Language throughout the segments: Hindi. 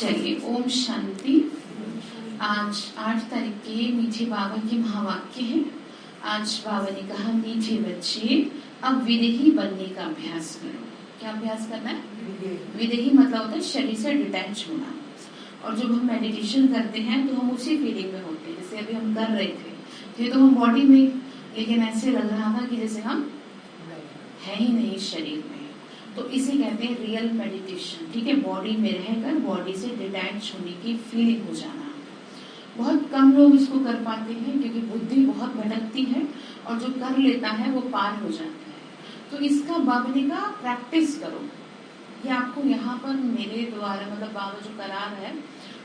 चलिए, ओम शांति। आज 8 तारीख के मीठे बाबा के महावाक्य हैं। आज बाबा ने कहा, मीठे बच्चे अब विदेही बनने का अभ्यास करो। क्या अभ्यास करना है? विदेही मतलब होता है शरीर से डिटैच होना। और जब हम मेडिटेशन करते हैं तो हम उसी फीलिंग में होते हैं, जैसे अभी हम कर रहे थे। ये तो हम बॉडी में, लेकिन ऐसे लग रहा था कि जैसे हम है ही नहीं शरीर में। तो इसे कहते हैं रियल मेडिटेशन। ठीक है, बॉडी में रहकर बॉडी से डिटैच होने की फीलिंग हो जाना। बहुत कम लोग इसको कर पाते हैं क्योंकि बुद्धि बहुत भटकती है, और जो कर लेता है वो पार हो जाता है। तो इसका बाबा ने कहा प्रैक्टिस करो। ये आपको यहाँ पर मेरे द्वारा मतलब बाबा जो करा रहा है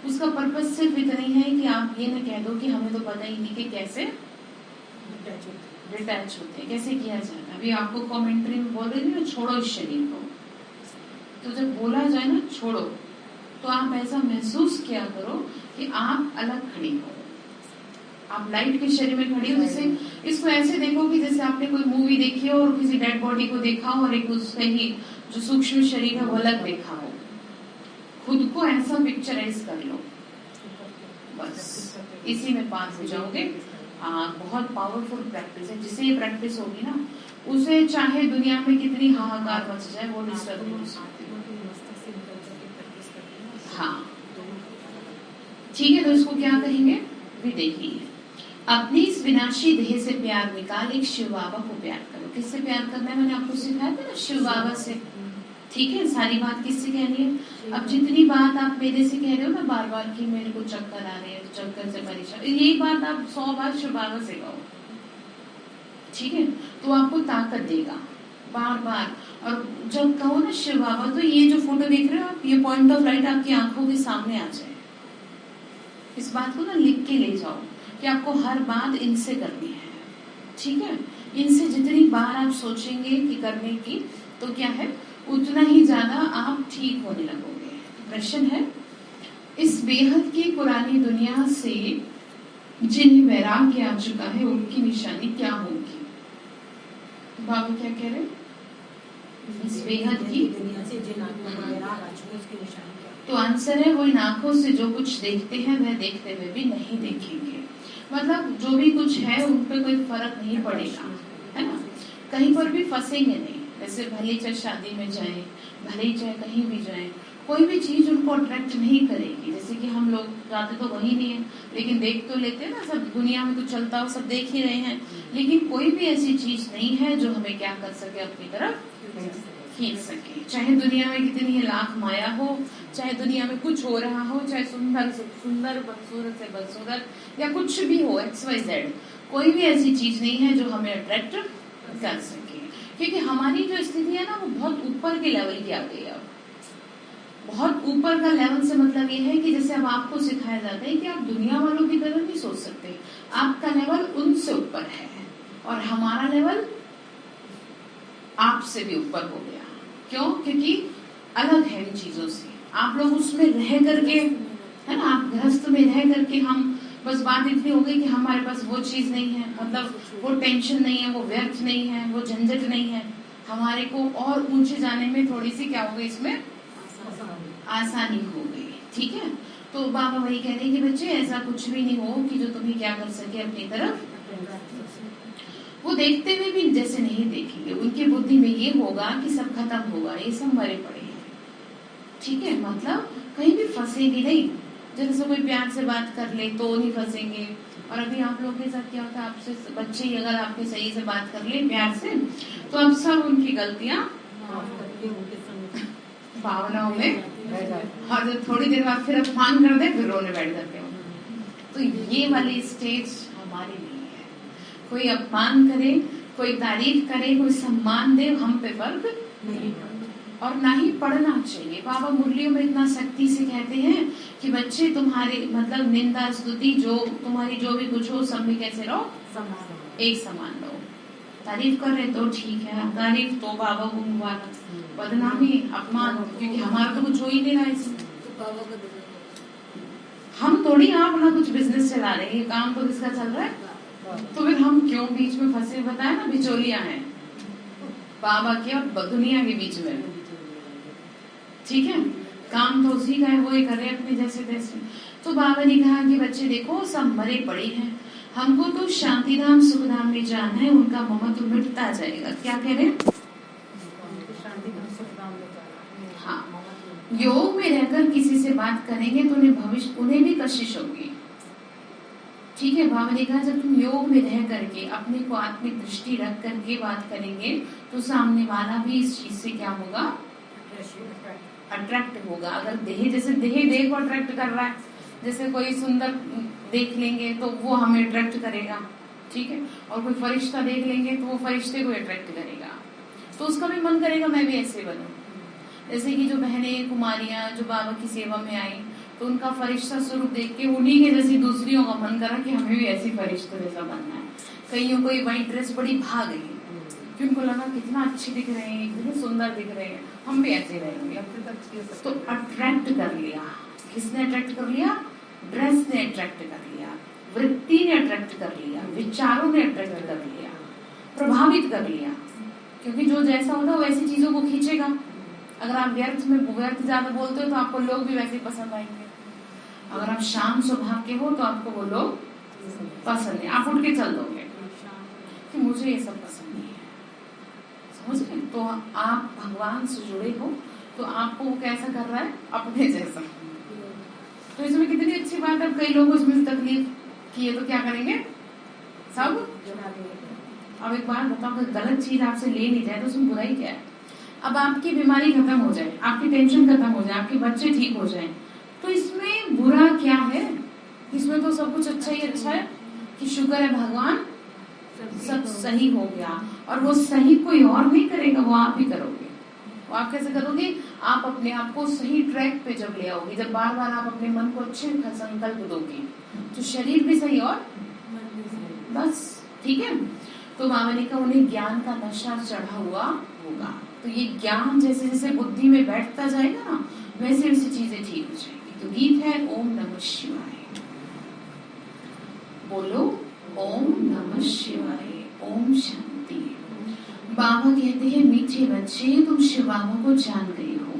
उसका पर्पज सिर्फ इतना ही है कि आप ये न कह दो कि हमें तो पता ही नहीं कि कैसे डिटैच होते हैं, कैसे किया जाता है। अभी आपको कमेंट्री में बोल रही थी, छोड़ो इस शरीर को। तो जब बोला जाए ना छोड़ो, तो आप ऐसा महसूस किया करो कि आप अलग खड़ी हो, आप लाइट के शरीर में खड़ी हो। जैसे इसको ऐसे देखो कि जैसे आपने कोई मूवी देखी हो और किसी डेड बॉडी को देखा हो और एक उसका ही जो सूक्ष्म शरीर है वो अलग देखा हो। खुद को ऐसा पिक्चराइज कर लो, बस इसी में पास हो जाओगे। बहुत पावरफुल प्रैक्टिस है। जिसे ये प्रैक्टिस होगी ना, उसे चाहे दुनिया में कितनी हाहाकार मच जाए वो डिस्टर्ब नहीं हो सकती। हाँ ठीक है, तो इसको क्या कहेंगे? विदेही। अपनी इस विनाशी देह से प्यार निकाल एक शिव बाबा को प्यार करो। किससे प्यार करना है? मैंने आपको सिखाया था ना, शिव बाबा से। ठीक है, सारी बात किससे कहनी है? अब जितनी बात आप मेरे से कह रहे हो ना बार बार कि मेरे को चक्कर आ रहे हैं, चक्कर से परेशान, यही बात आप 100 बार शिव बाबा से कहो। ठीक है, तो आपको ताकत देगा बार बार। और जब कहो ना शिव बाबा, तो ये जो फोटो देख रहे हो आप, ये पॉइंट ऑफ लाइट आपकी आंखों के सामने आ जाए। इस बात को ना लिख के ले जाओ कि आपको हर बात इनसे करनी है। ठीक है, इनसे जितनी बार आप सोचेंगे कि करने की, तो क्या है, उतना ही ज्यादा आप ठीक होने लगोगे। प्रश्न है, इस बेहद की पुरानी दुनिया से जिन्हें वैराग्य आ चुका है उनकी निशानी क्या होगी? बाबा क्या कह रहे? इस बेहद की दुनिया से जिन आत्मा को वैराग आ चुका है उसकी निशानी क्या? तो आंसर है, वो इन आंखों से जो कुछ देखते हैं वह देखते हुए भी नहीं देखेंगे। मतलब जो भी कुछ है उन पे कोई फर्क नहीं पड़ेगा, है ना। कहीं पर भी फंसेंगे नहीं। जैसे भले चाहे शादी में जाएं, भले चाहे कहीं भी जाएं, कोई भी चीज उनको अट्रैक्ट नहीं करेगी। जैसे कि हम लोग जाते तो वही नहीं है, लेकिन देख तो लेते हैं ना, सब दुनिया में तो चलता हो, सब देख ही रहे हैं। लेकिन कोई भी ऐसी चीज नहीं है जो हमें क्या कर सके, अपनी तरफ खींच सके। चाहे दुनिया में कितनी लाख माया हो, चाहे दुनिया में कुछ हो रहा हो, चाहे सुंदर से सुंदर, बदसूरत से बदसूरत, या कुछ भी हो, XYZ, कोई भी ऐसी चीज नहीं है जो हमें अट्रैक्ट कर सके। क्योंकि हमारी जो स्थिति है ना, वो बहुत ऊपर के लेवल की आ गई है। बहुत ऊपर का लेवल से मतलब ये है कि जैसे अब आपको सिखाया जाता है कि आप दुनिया वालों की तरह नहीं सोच सकते। आपका लेवल उनसे ऊपर है और हमारा लेवल आपसे भी ऊपर हो गया। क्यों? क्योंकि अलग है इन चीजों से। आप लोग उसमें रह करके, है ना, आप गृहस्थ में रह करके, हम बस बात इतनी हो गई कि हमारे पास वो चीज नहीं है, मतलब वो टेंशन नहीं है, वो व्यर्थ नहीं है, वो झंझट नहीं है। हमारे को और ऊंचे जाने में थोड़ी सी क्या हो गई, इसमें आसानी हो गई। ठीक है, तो बाबा वही कह रहे हैं कि बच्चे ऐसा कुछ भी नहीं हो कि जो तुम्हें क्या कर सके अपनी तरफ। वो देखते हुए भी जैसे नहीं देखेंगे, उनकी बुद्धि में ये होगा कि सब खत्म होगा, ये सब मरे पड़े हैं। ठीक है, मतलब कहीं भी फंसेगी नहीं। जैसे कोई प्यार से बात कर ले तो नहीं फंसेंगे। और अभी आप लोगों के साथ क्या होता है, आपसे बच्चे ही अगर आपके सही से बात कर ले प्यार से, तो आप सब उनकी गलतियां भावनाओं में, और थोड़ी देर बाद फिर अपमान कर दे, फिर रोने बैठ जाते हो। तो ये वाली स्टेज हमारी नहीं है। कोई अपमान करे, कोई तारीफ करे, कोई सम्मान दे, हम पे फर्क नहीं, और ना ही पढ़ना चाहिए। बाबा मुरलियों में इतना सख्ती से कहते हैं कि बच्चे तुम्हारे मतलब निंदा स्तुति जो तुम्हारी जो भी कुछ हो, सब में कैसे रहो, एक समान रहो। तारीफ कर रहे तो ठीक है, तारीफ तो बाबा को मुबारक, बदनामी अपमान, क्योंकि हमारा तो कुछ हो ही नहीं रहा इसमें। हम थोड़ी अपना कुछ बिजनेस चला रहे हैं, ये काम तो किसका चल रहा है। तो फिर हम क्यों बीच में फंसे? बताए ना, बिचौलिया है बाबा के और दुनिया के बीच में। ठीक है, काम तो उसी का है, वो ही करे अपने जैसे तैसे। तो बाबा ने कहा कि बच्चे देखो सब मरे पड़े हैं, हमको तो शांतिधाम सुखधाम में जाना है, उनका ममत्व मिटता जाएगा। क्या कह रहे हैं? हाँ, योग में रहकर किसी से बात करेंगे तो उन्हें भी कशिश होगी। ठीक है, बाबा ने कहा जब तुम योग में रह करके अपने को आत्मिक दृष्टि रख करके बात करेंगे तो सामने वाला भी इस चीज से क्या होगा? अट्रैक्ट होगा। अगर देह को अट्रैक्ट कर रहा है, जैसे कोई सुंदर देख लेंगे तो वो हमें अट्रैक्ट करेगा, ठीक है, और कोई फरिश्ता देख लेंगे तो वो फरिश्ते को अट्रैक्ट करेगा, तो उसका भी मन करेगा मैं भी ऐसे बनूं। जैसे कि जो बहनें कुमारियां जो बाबा की सेवा में आई तो उनका फरिश्ता स्वरूप देख के उन्हीं के जैसी दूसरियों का मन करा कि हमें भी ऐसी फरिश्ते जैसा बनना है। कईयों को व्हाइट ड्रेस बड़ी भा गई कि उनको लगा कितना अच्छी दिख रहे हैं, कितने सुंदर दिख रहे हैं, हम भी ऐसे रहेंगे, तो अट्रैक्ट कर लिया। किसने अट्रैक्ट कर लिया? ड्रेस ने अट्रैक्ट कर लिया, वृत्ति ने अट्रैक्ट कर लिया, विचारों ने अट्रैक्ट कर लिया, प्रभावित कर लिया। क्योंकि जो जैसा होता है वैसी चीजों को खींचेगा। अगर आप व्यर्थ ज्यादा बोलते हो तो आपको लोग भी वैसे पसंद आएंगे। अगर आप शांत स्वभाव के हो तो आपको वो लोग पसंद है, आप उठ के चल दोगे कि मुझे ये सब पसंद नहीं है। समझ गए? तो आप भगवान से जुड़े हो तो आपको वो कैसा कर रहा है? अपने जैसा। तो इसमें कितनी अच्छी बात है। कई लोग इसमें तकलीफ किए तो क्या करेंगे? सब। अब एक बात बताओ, अगर गलत चीज आपसे ले नहीं जाए तो उसमें बुराई क्या है? अब आपकी बीमारी खत्म हो जाए, आपकी टेंशन खत्म हो जाए, आपके बच्चे ठीक हो जाए, तो इसमें बुरा क्या है? इसमें तो सब कुछ अच्छा ही अच्छा है कि शुक्र है भगवान सब सही हो गया। और वो सही कोई और नहीं करेगा, वो आप ही करोगे। वो आप कैसे करोगे? आप अपने आप को सही ट्रैक पे जब ले आओगे, जब बार बार आप अपने मन को अच्छे संकल्प दोगे तो शरीर भी सही और बस, ठीक है। तो बाबा ने कहा उन्हें ज्ञान का नशा चढ़ा हुआ होगा। तो ये ज्ञान जैसे जैसे बुद्धि में बैठता जाएगा ना, वैसे वैसे चीजें ठीक हो जाएंगी। तो गीत है ओम नमः शिवाय। बोलो ओम नमः शिवाय। ओम शांति। बाबा कहते हैं मीठे बच्चे तुम शिव बाबा को जान गए हो।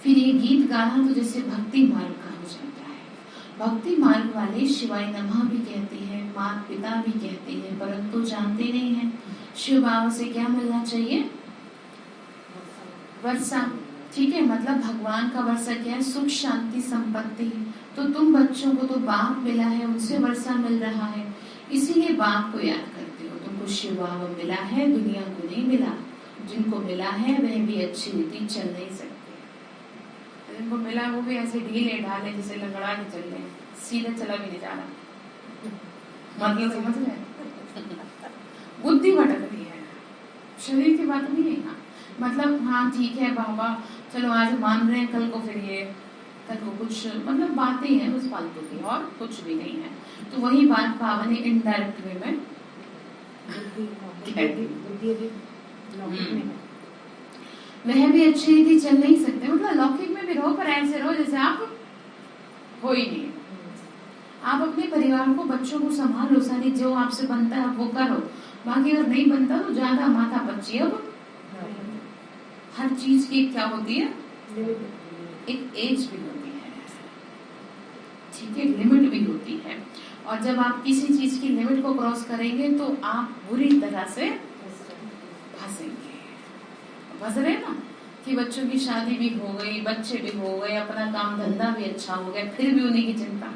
फिर ये गीत गाना तो जैसे भक्ति मार्ग का हो जाता है। भक्ति मार्ग वाले शिवाय नमः भी कहते हैं, माता पिता भी कहते हैं, परंतु जानते नहीं है शिव बाबा से क्या मिलना चाहिए? वर्षा। ठीक है, मतलब भगवान का वर्षा क्या है? सुख शांति संपत्ति। तो तुम बच्चों को तो बाप मिला है, उनसे वर्षा मिल रहा है, इसीलिए बाप को याद करते हो। तुमको शिव बाबा मिला है, दुनिया को नहीं मिला। जिनको मिला है वह भी अच्छी रीति चल नहीं सकते। जिनको मिला वो भी ऐसे ढीले ढाले जैसे लंगड़ा के चल रहे, सीधे चला भी नहीं जा रहा। मतलब समझ रहे? बुद्धि भटक रही है, शरीर की बात नहीं है ना। मतलब हाँ ठीक है बाबा, चलो आज मान रहे हैं, कल को फिर ये, कल को कुछ, मतलब बातें हैं बस फालतू की, और कुछ भी नहीं है। तो वही बात बाबा ने इनडायरेक्ट वे में वह भी अच्छी रीति चल नहीं सकते। मतलब लौकिक में भी रहो पर ऐसे रहो जैसे आप हो ही नहीं। आप अपने परिवार को, बच्चों को संभालो, सारी जो आपसे बनता है वो करो, बाकी अगर नहीं बनता तो ज्यादा माथा पच्ची। अब हर चीज की क्या होती है? एक एज भी होती है, ठीक है, लिमिट भी होती है। और जब आप किसी चीज की लिमिट को क्रॉस करेंगे तो आप बुरी तरह से फंसेंगे। फंस रहे ना कि बच्चों की शादी भी हो गई, बच्चे भी हो गए, अपना काम धंधा भी अच्छा हो गया, फिर भी उन्हीं की चिंता,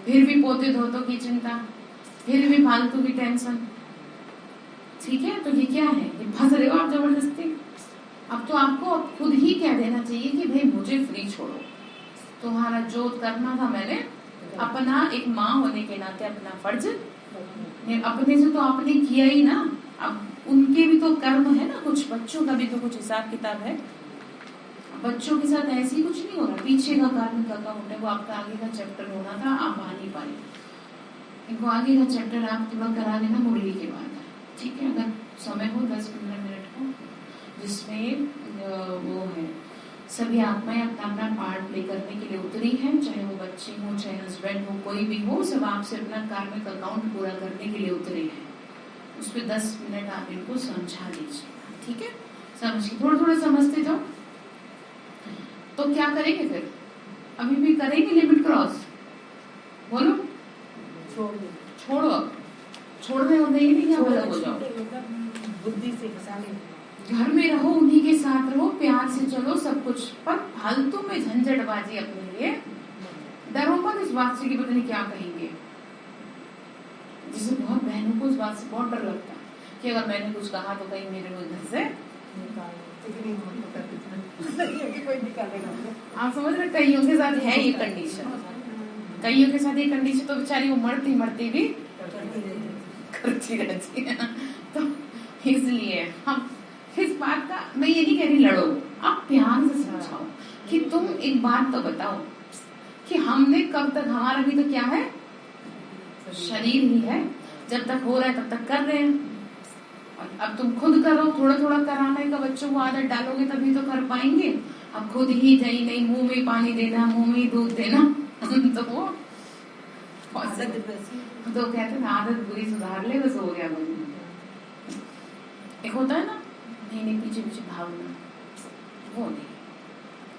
फिर भी पोते धोतों की चिंता, फिर भी फालतू की टेंशन। ठीक है, तो ये क्या है? ये फंस रहे हो आप जबरदस्ती। अब तो आपको अब खुद ही कह देना चाहिए कि भाई मुझे फ्री छोड़ो, तुम्हारा जो करना था मैंने अपना एक माँ होने के नाते अपना फर्ज, अपने से तो आपने किया ही ना, अब उनके भी तो कर्म है ना, कुछ बच्चों का भी तो कुछ हिसाब किताब है। बच्चों के साथ ऐसे ही कुछ नहीं हो रहा, पीछे का कारण का होता है, वो आपका आगे का चैप्टर होना था, आप आ नहीं पाए। इनको आगे का चैप्टर आप थोड़ा करा लेना मुरली के बाद, ठीक है, अगर समय हो 10-15 मिनट को, जिसमें वो है सभी आत्माएं अपना अपना पार्ट प्ले करने के लिए उतरी है, चाहे वो बच्चे हो, चाहे हस्बैंड हो, कोई भी हो, सब आपसे अपना कार्मिक अकाउंट पूरा करने के लिए उतरे हैं। उस पर 10 मिनट आप इनको समझा दीजिए, ठीक है, समझिए, थोड़ा थोड़ा समझते जाओ। तो क्या करेंगे फिर? अभी भी करेंगे लिमिट क्रॉस? बोलो छोड़ो, छोड़ने होते ही नहीं, क्या अलग हो जाओ, बुद्धि से फसाने। घर में रहो, उन्हीं के साथ रहो, प्यार से चलो सब कुछ, पर फालतू में झंझटबाजी अपने लिए डरो मत इस बात से कि पता नहीं क्या कहेंगे। जिसे बहुत बहनों को इस बात से बहुत डर लगता है कि अगर मैंने कुछ कहा तो कहीं मेरे को घर से आप समझ रहे? कईयों के साथ है ये कंडीशन, कईयों के साथ ये कंडीशन, तो बेचारी वो मरती मरती भी करती रहती है। तो इसलिए हम इस बात का, मैं ये नहीं कह रही लड़ो, आप प्यार से समझाओ कि तुम एक बात तो बताओ कि हमने कब तक, हमारा भी तो क्या है, शरीर ही है, जब तक हो रहा है तब तक कर रहे हैं। और अब तुम खुद करो, थोड़ा थोड़ा कराने का बच्चों को आदत डालोगे तभी तो कर पाएंगे। अब खुद ही जाई नहीं, मुंह में पानी देना, मुंह में दूध देना तो वो तो कहते हैं आदत बुरी सुधार ले, बस हो गया बंद। एक होता है ना, नहीं पीछे पीछे भागना, वो नहीं।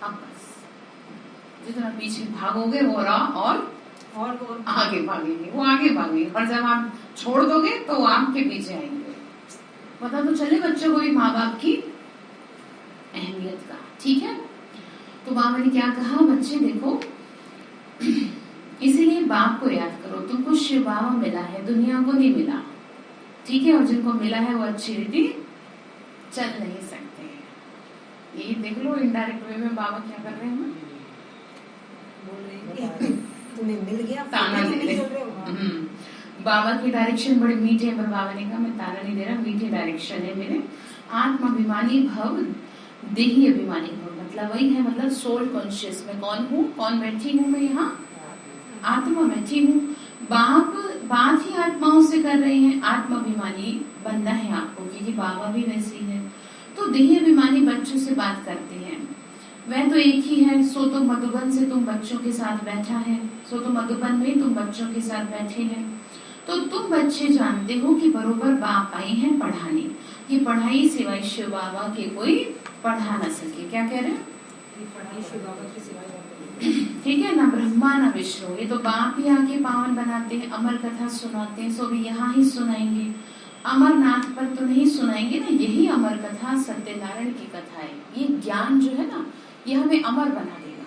अब बस जितना पीछे भागोगे वो रहा और आगे भागेंगे, वो आगे भागेंगे, और जब आप छोड़ दोगे तो वो आपके पीछे आएंगे। पता तो चले बच्चों को भी माँ बाप की अहमियत का। ठीक है, तो बाबा ने क्या कहा, बच्चे देखो इसीलिए बाप को याद करो, तुमको शिव बाबा मिला है, दुनिया को नहीं मिला। ठीक है, और जिनको मिला है वो अच्छी रीति चल नहीं सकते। यही देख लो इनडायरेक्ट वे में बाबा क्या कर रहे हैं, बोल रहे तुम्हें मिल गया, ताना दे रहे। बाबा की डायरेक्शन बड़े मीठे है, पर बाबा ने कहा मैं ताना नहीं दे रहा, मीठे डायरेक्शन है मेरे। आत्माभिमानी भव देही अभिमानी भव, मतलब वही है, मतलब सोल कॉन्शियस। मैं कौन हूँ, कौन बैठी हूँ मैं यहाँ, आत्मा बैठी हूँ। बात ही आत्माओं से कर रहे हैं, आत्माभिमानी बनना है आपको, क्योंकि बाबा भी वैसे है। तो देही अभिमानी बच्चों से बात करते हैं, वह तो एक ही है। सो तो मधुबन से तुम बच्चों के साथ बैठा है, सो तो मधुबन में तुम बच्चों के साथ बैठे हैं। तो तुम बच्चे जानते हो कि बरोबर बाप आए हैं पढ़ाने, ये पढ़ाई सिवाय शिव बाबा के कोई पढ़ा ना सके। क्या कह रहे हैं, पढ़ाई शिव बाबा की सिवाय। ठीक है ना, ब्रह्मा ना विष्णु, ये तो बाप ही आके पावन बनाते हैं, अमर कथा सुनाते हैं, सो भी यहाँ ही सुनाएंगे। अमरनाथ पर तो नहीं सुनाएंगे ना, यही अमर कथा सत्यनारायण की कथा है। ये ज्ञान जो है ना, ये हमें अमर बना देगा,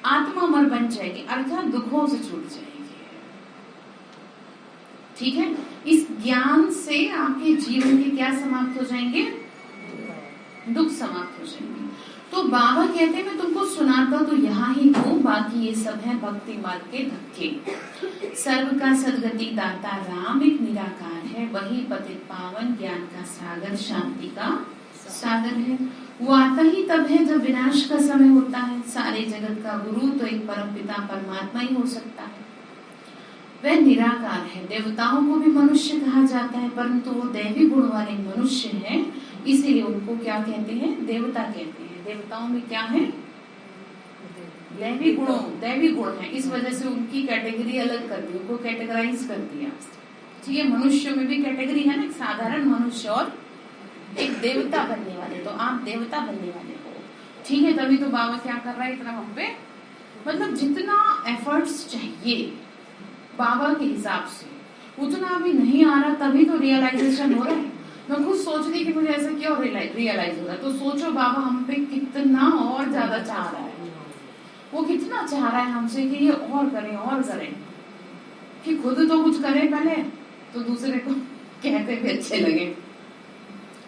आत्मा अमर बन जाएगी, अर्थात दुखों से छूट जाएगी। ठीक है, इस ज्ञान से आपके जीवन के क्या समाप्त हो जाएंगे, दुख समाप्त हो जाएंगे। तो बाबा कहते हैं मैं तुमको सुनाता तो यहाँ ही हूँ, बाकी ये सब है भक्ति मार्ग के धक्के। सर्व का सदगति दाता राम एक निराकार है, वही पतित पावन ज्ञान का सागर, शांति का सागर है। वो आता ही तब है जब विनाश का समय होता है। सारे जगत का गुरु तो एक परम पिता परमात्मा ही हो सकता है। वह निराकार है। देवताओं को भी मनुष्य कहा जाता है, परंतु वो दैवी गुण वाले मनुष्य हैं, इसीलिए उनको क्या कहते हैं, देवता कहते हैं। देवताओं में क्या है, दैवी गुण है, इस वजह से उनकी कैटेगरी अलग कर दी, उनको कैटेगराइज कर दिया। ठीक है, मनुष्यों में भी कैटेगरी है ना, एक साधारण मनुष्य और एक देवता बनने वाले। तो आप देवता बनने वाले हो। ठीक है, तभी तो बाबा क्या कर रहा है, इतना हम पे, मतलब जितना एफर्ट्स चाहिए बाबा के हिसाब से उतना अभी नहीं आ रहा, तभी तो रियलाइजेशन हो रहा है। मैं खुद सोच रही कि मुझे ऐसा क्यों रियलाइज हो रहा है। तो सोचो बाबा हम पे कितना और ज्यादा चाह रहा है, वो कितना चाह रहा है हमसे कि ये और करें, कि खुद तो कुछ करें पहले, तो दूसरे को कहते भी अच्छे लगे।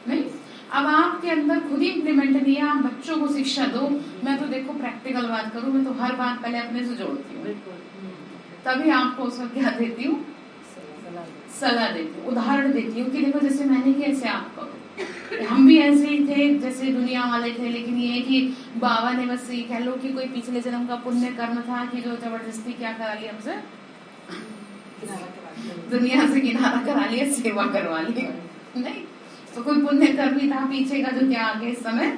नहीं, अब आपके अंदर खुद ही इम्प्लीमेंट नहीं है, आप बच्चों को शिक्षा दो। मैं तो देखो प्रैक्टिकल बात करूं, मैं तो हर बात पहले अपने से जोड़ती हूँ, तभी आपको उसका क्या देती हूँ, सलाह देती हूँ, उदाहरण देती हूँ कि देखो जैसे मैंने किया ऐसे आप करो। हम भी ऐसे ही थे जैसे दुनिया वाले थे, लेकिन ये है कि बाबा ने बस ये कह लो कि कोई पिछले जन्म का पुण्य कर्म था कि जो जबरदस्ती क्या करा लिया हमसे, दुनिया से किनारा करा लिया, सेवा करवा ली। नहीं, तो कोई पुण्य कर्म ही था पीछे का, जो क्या आगे इस समय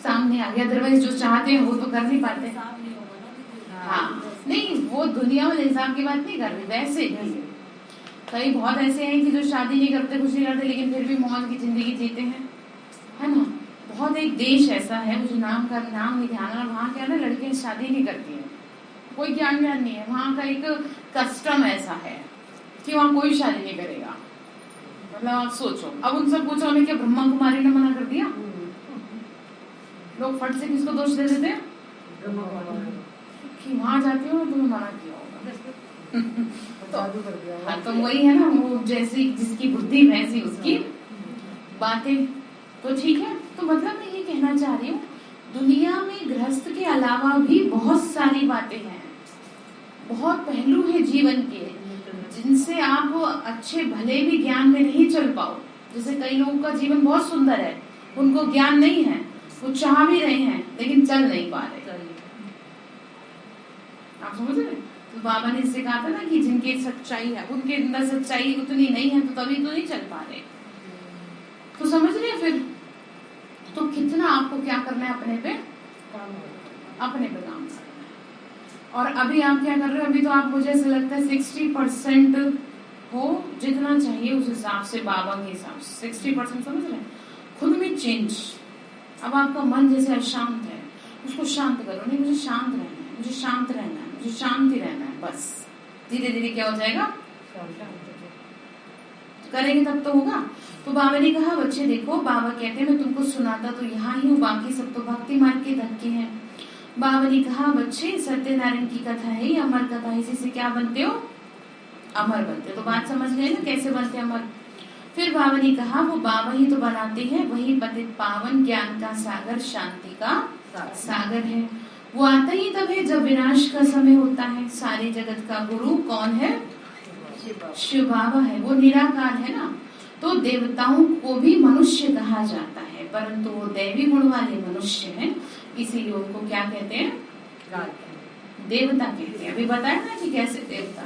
सामने आ गया। अदरवाइज जो चाहते हैं वो तो कर नहीं पाते। हाँ, नहीं वो दुनिया वाले हिसाब की बात नहीं कर रही, वैसे ही कई बहुत ऐसे हैं कि जो शादी नहीं करते, कुछ नहीं करते, लेकिन फिर भी मौज की जिंदगी जीते हैं, है ना। बहुत एक देश ऐसा है, मुझे नाम नहीं ध्यान आ रहा, वहाँ क्या है ना, लड़कियां शादी नहीं करती हैं, कोई ज्ञान नहीं है, वहाँ का एक कस्टम ऐसा है कि वहाँ कोई शादी नहीं करेगा। मतलब आप सोचो, अब उनसे पूछो उन्हें क्या ब्रह्मा कुमारी ने मना कर दिया? लोग फट से किसको दोष दे देते हैं कि वहां जाती हो तुम्हें मना किया होगा। हाँ, तो वही है ना, वो जैसी जिसकी बुद्धि वैसी उसकी बातें। तो ठीक है, तो मतलब मैं ये कहना चाह रही हूँ, दुनिया में गृहस्थ के अलावा भी बहुत सारी बातें हैं, बहुत पहलू है जीवन के, जिनसे आप अच्छे भले भी ज्ञान में नहीं चल पाओ। जैसे कई लोगों का जीवन बहुत सुंदर है, उनको ज्ञान नहीं है, वो चाह भी रहे हैं लेकिन चल नहीं पा रहे। आप समझ रहे? तो बाबा ने इससे कहा था ना कि जिनके सच्चाई है, उनके अंदर सच्चाई उतनी नहीं है, तो तभी तो नहीं चल पा रहे। तो समझ रहे हैं फिर? तो कितना आपको क्या करना है, अपने पे काम करना है। और अभी आप क्या कर रहे हो? अभी तो आप, मुझे ऐसा लगता है 60% हो जितना चाहिए उस हिसाब से, बाबा के हिसाब से 60%, समझ रहे हैं? खुद में चेंज। अब आपका मन जैसे अशांत है, उसको शांत करो। नहीं, मुझे शांत रहना है, मुझे शांत रहना है, मुझे शांति रहना है, बस धीरे धीरे क्या हो जाएगा, करेंगे तब तो होगा। तो बाबा ने कहा, बच्चे देखो, बाबा कहते हैं मैं तुमको सुनाता तो यहाँ ही हूँ, बाकी सब तो भक्ति मार्ग के धक्के हैं। बाबा ने कहा, बच्चे सत्यनारायण की कथा है, ये अमर कथा है, इसी से क्या बनते हो, अमर बनते हो। तो बात समझ गए ना कैसे बनते अमर? फिर बाबा ने कहा, वो बाबा ही तो बनाते हैं, वही पतित पावन ज्ञान का सागर, शांति का सागर है। वो आता ही तब है जब विनाश का समय होता है। सारे जगत का गुरु कौन है? शिव बाबा है। वो निराकार है ना। तो देवताओं को भी मनुष्य कहा जाता है, परंतु वो दैवी गुण वाले मनुष्य हैं, इसीलिए उनको क्या कहते हैं? देवता कहते हैं। अभी बताया ना कि कैसे देवता।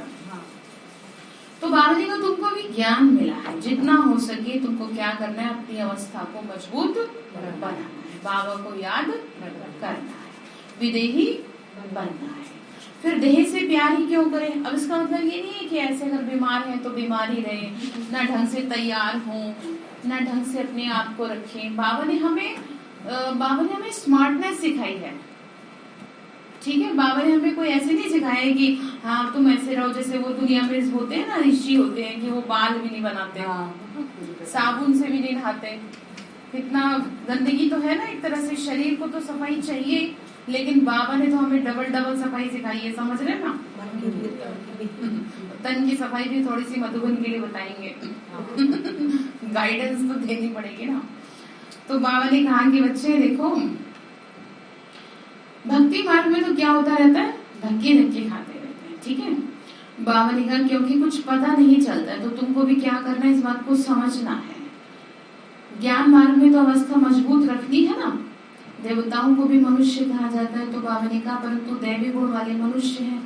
तो बाबा जी को तुमको भी ज्ञान मिला है, जितना हो सके तुमको क्या करना है, अपनी अवस्था को मजबूत बनाना है, बाबा को याद करना है, विदेही बनना है। फिर देह से प्यार ही क्यों करें? अब इसका मतलब ये नहीं है कि ऐसे अगर बीमार हैं तो बीमार ही रहे, ना ढंग से तैयार हो, ना ढंग से अपने आप को रखें। बाबा ने हमें स्मार्टनेस सिखाई है, ठीक है। बाबा ने हमें कोई ऐसे नहीं सिखाया है कि हाँ तुम ऐसे रहो, जैसे वो दुनिया में होते हैं ना, ऋषि होते हैं कि वो बाल भी नहीं बनाते, साबुन से भी नहीं नहाते। कितना गंदगी तो है ना, एक तरह से शरीर को तो सफाई चाहिए, लेकिन बाबा ने तो हमें डबल सफाई सिखाई है, समझ रहे ना। तन की सफाई भी थोड़ी सी मधुबन के लिए बताएंगे, गाइडेंस तो देनी पड़ेगी ना। तो बाबा ने कहा कि बच्चे देखो, भक्ति मार्ग में तो क्या होता रहता है, धक्के खाते रहते हैं, ठीक है। बाबा ने कहा क्योंकि कुछ पता नहीं चलता है, तो तुमको भी क्या करना है, इस बात को समझना है। ज्ञान मार्ग में तो अवस्था मजबूत रखनी है ना। देवताओं को भी मनुष्य कहा जाता है, तो बाबा ने कहा परंतु दैवी गुण वाले मनुष्य हैं।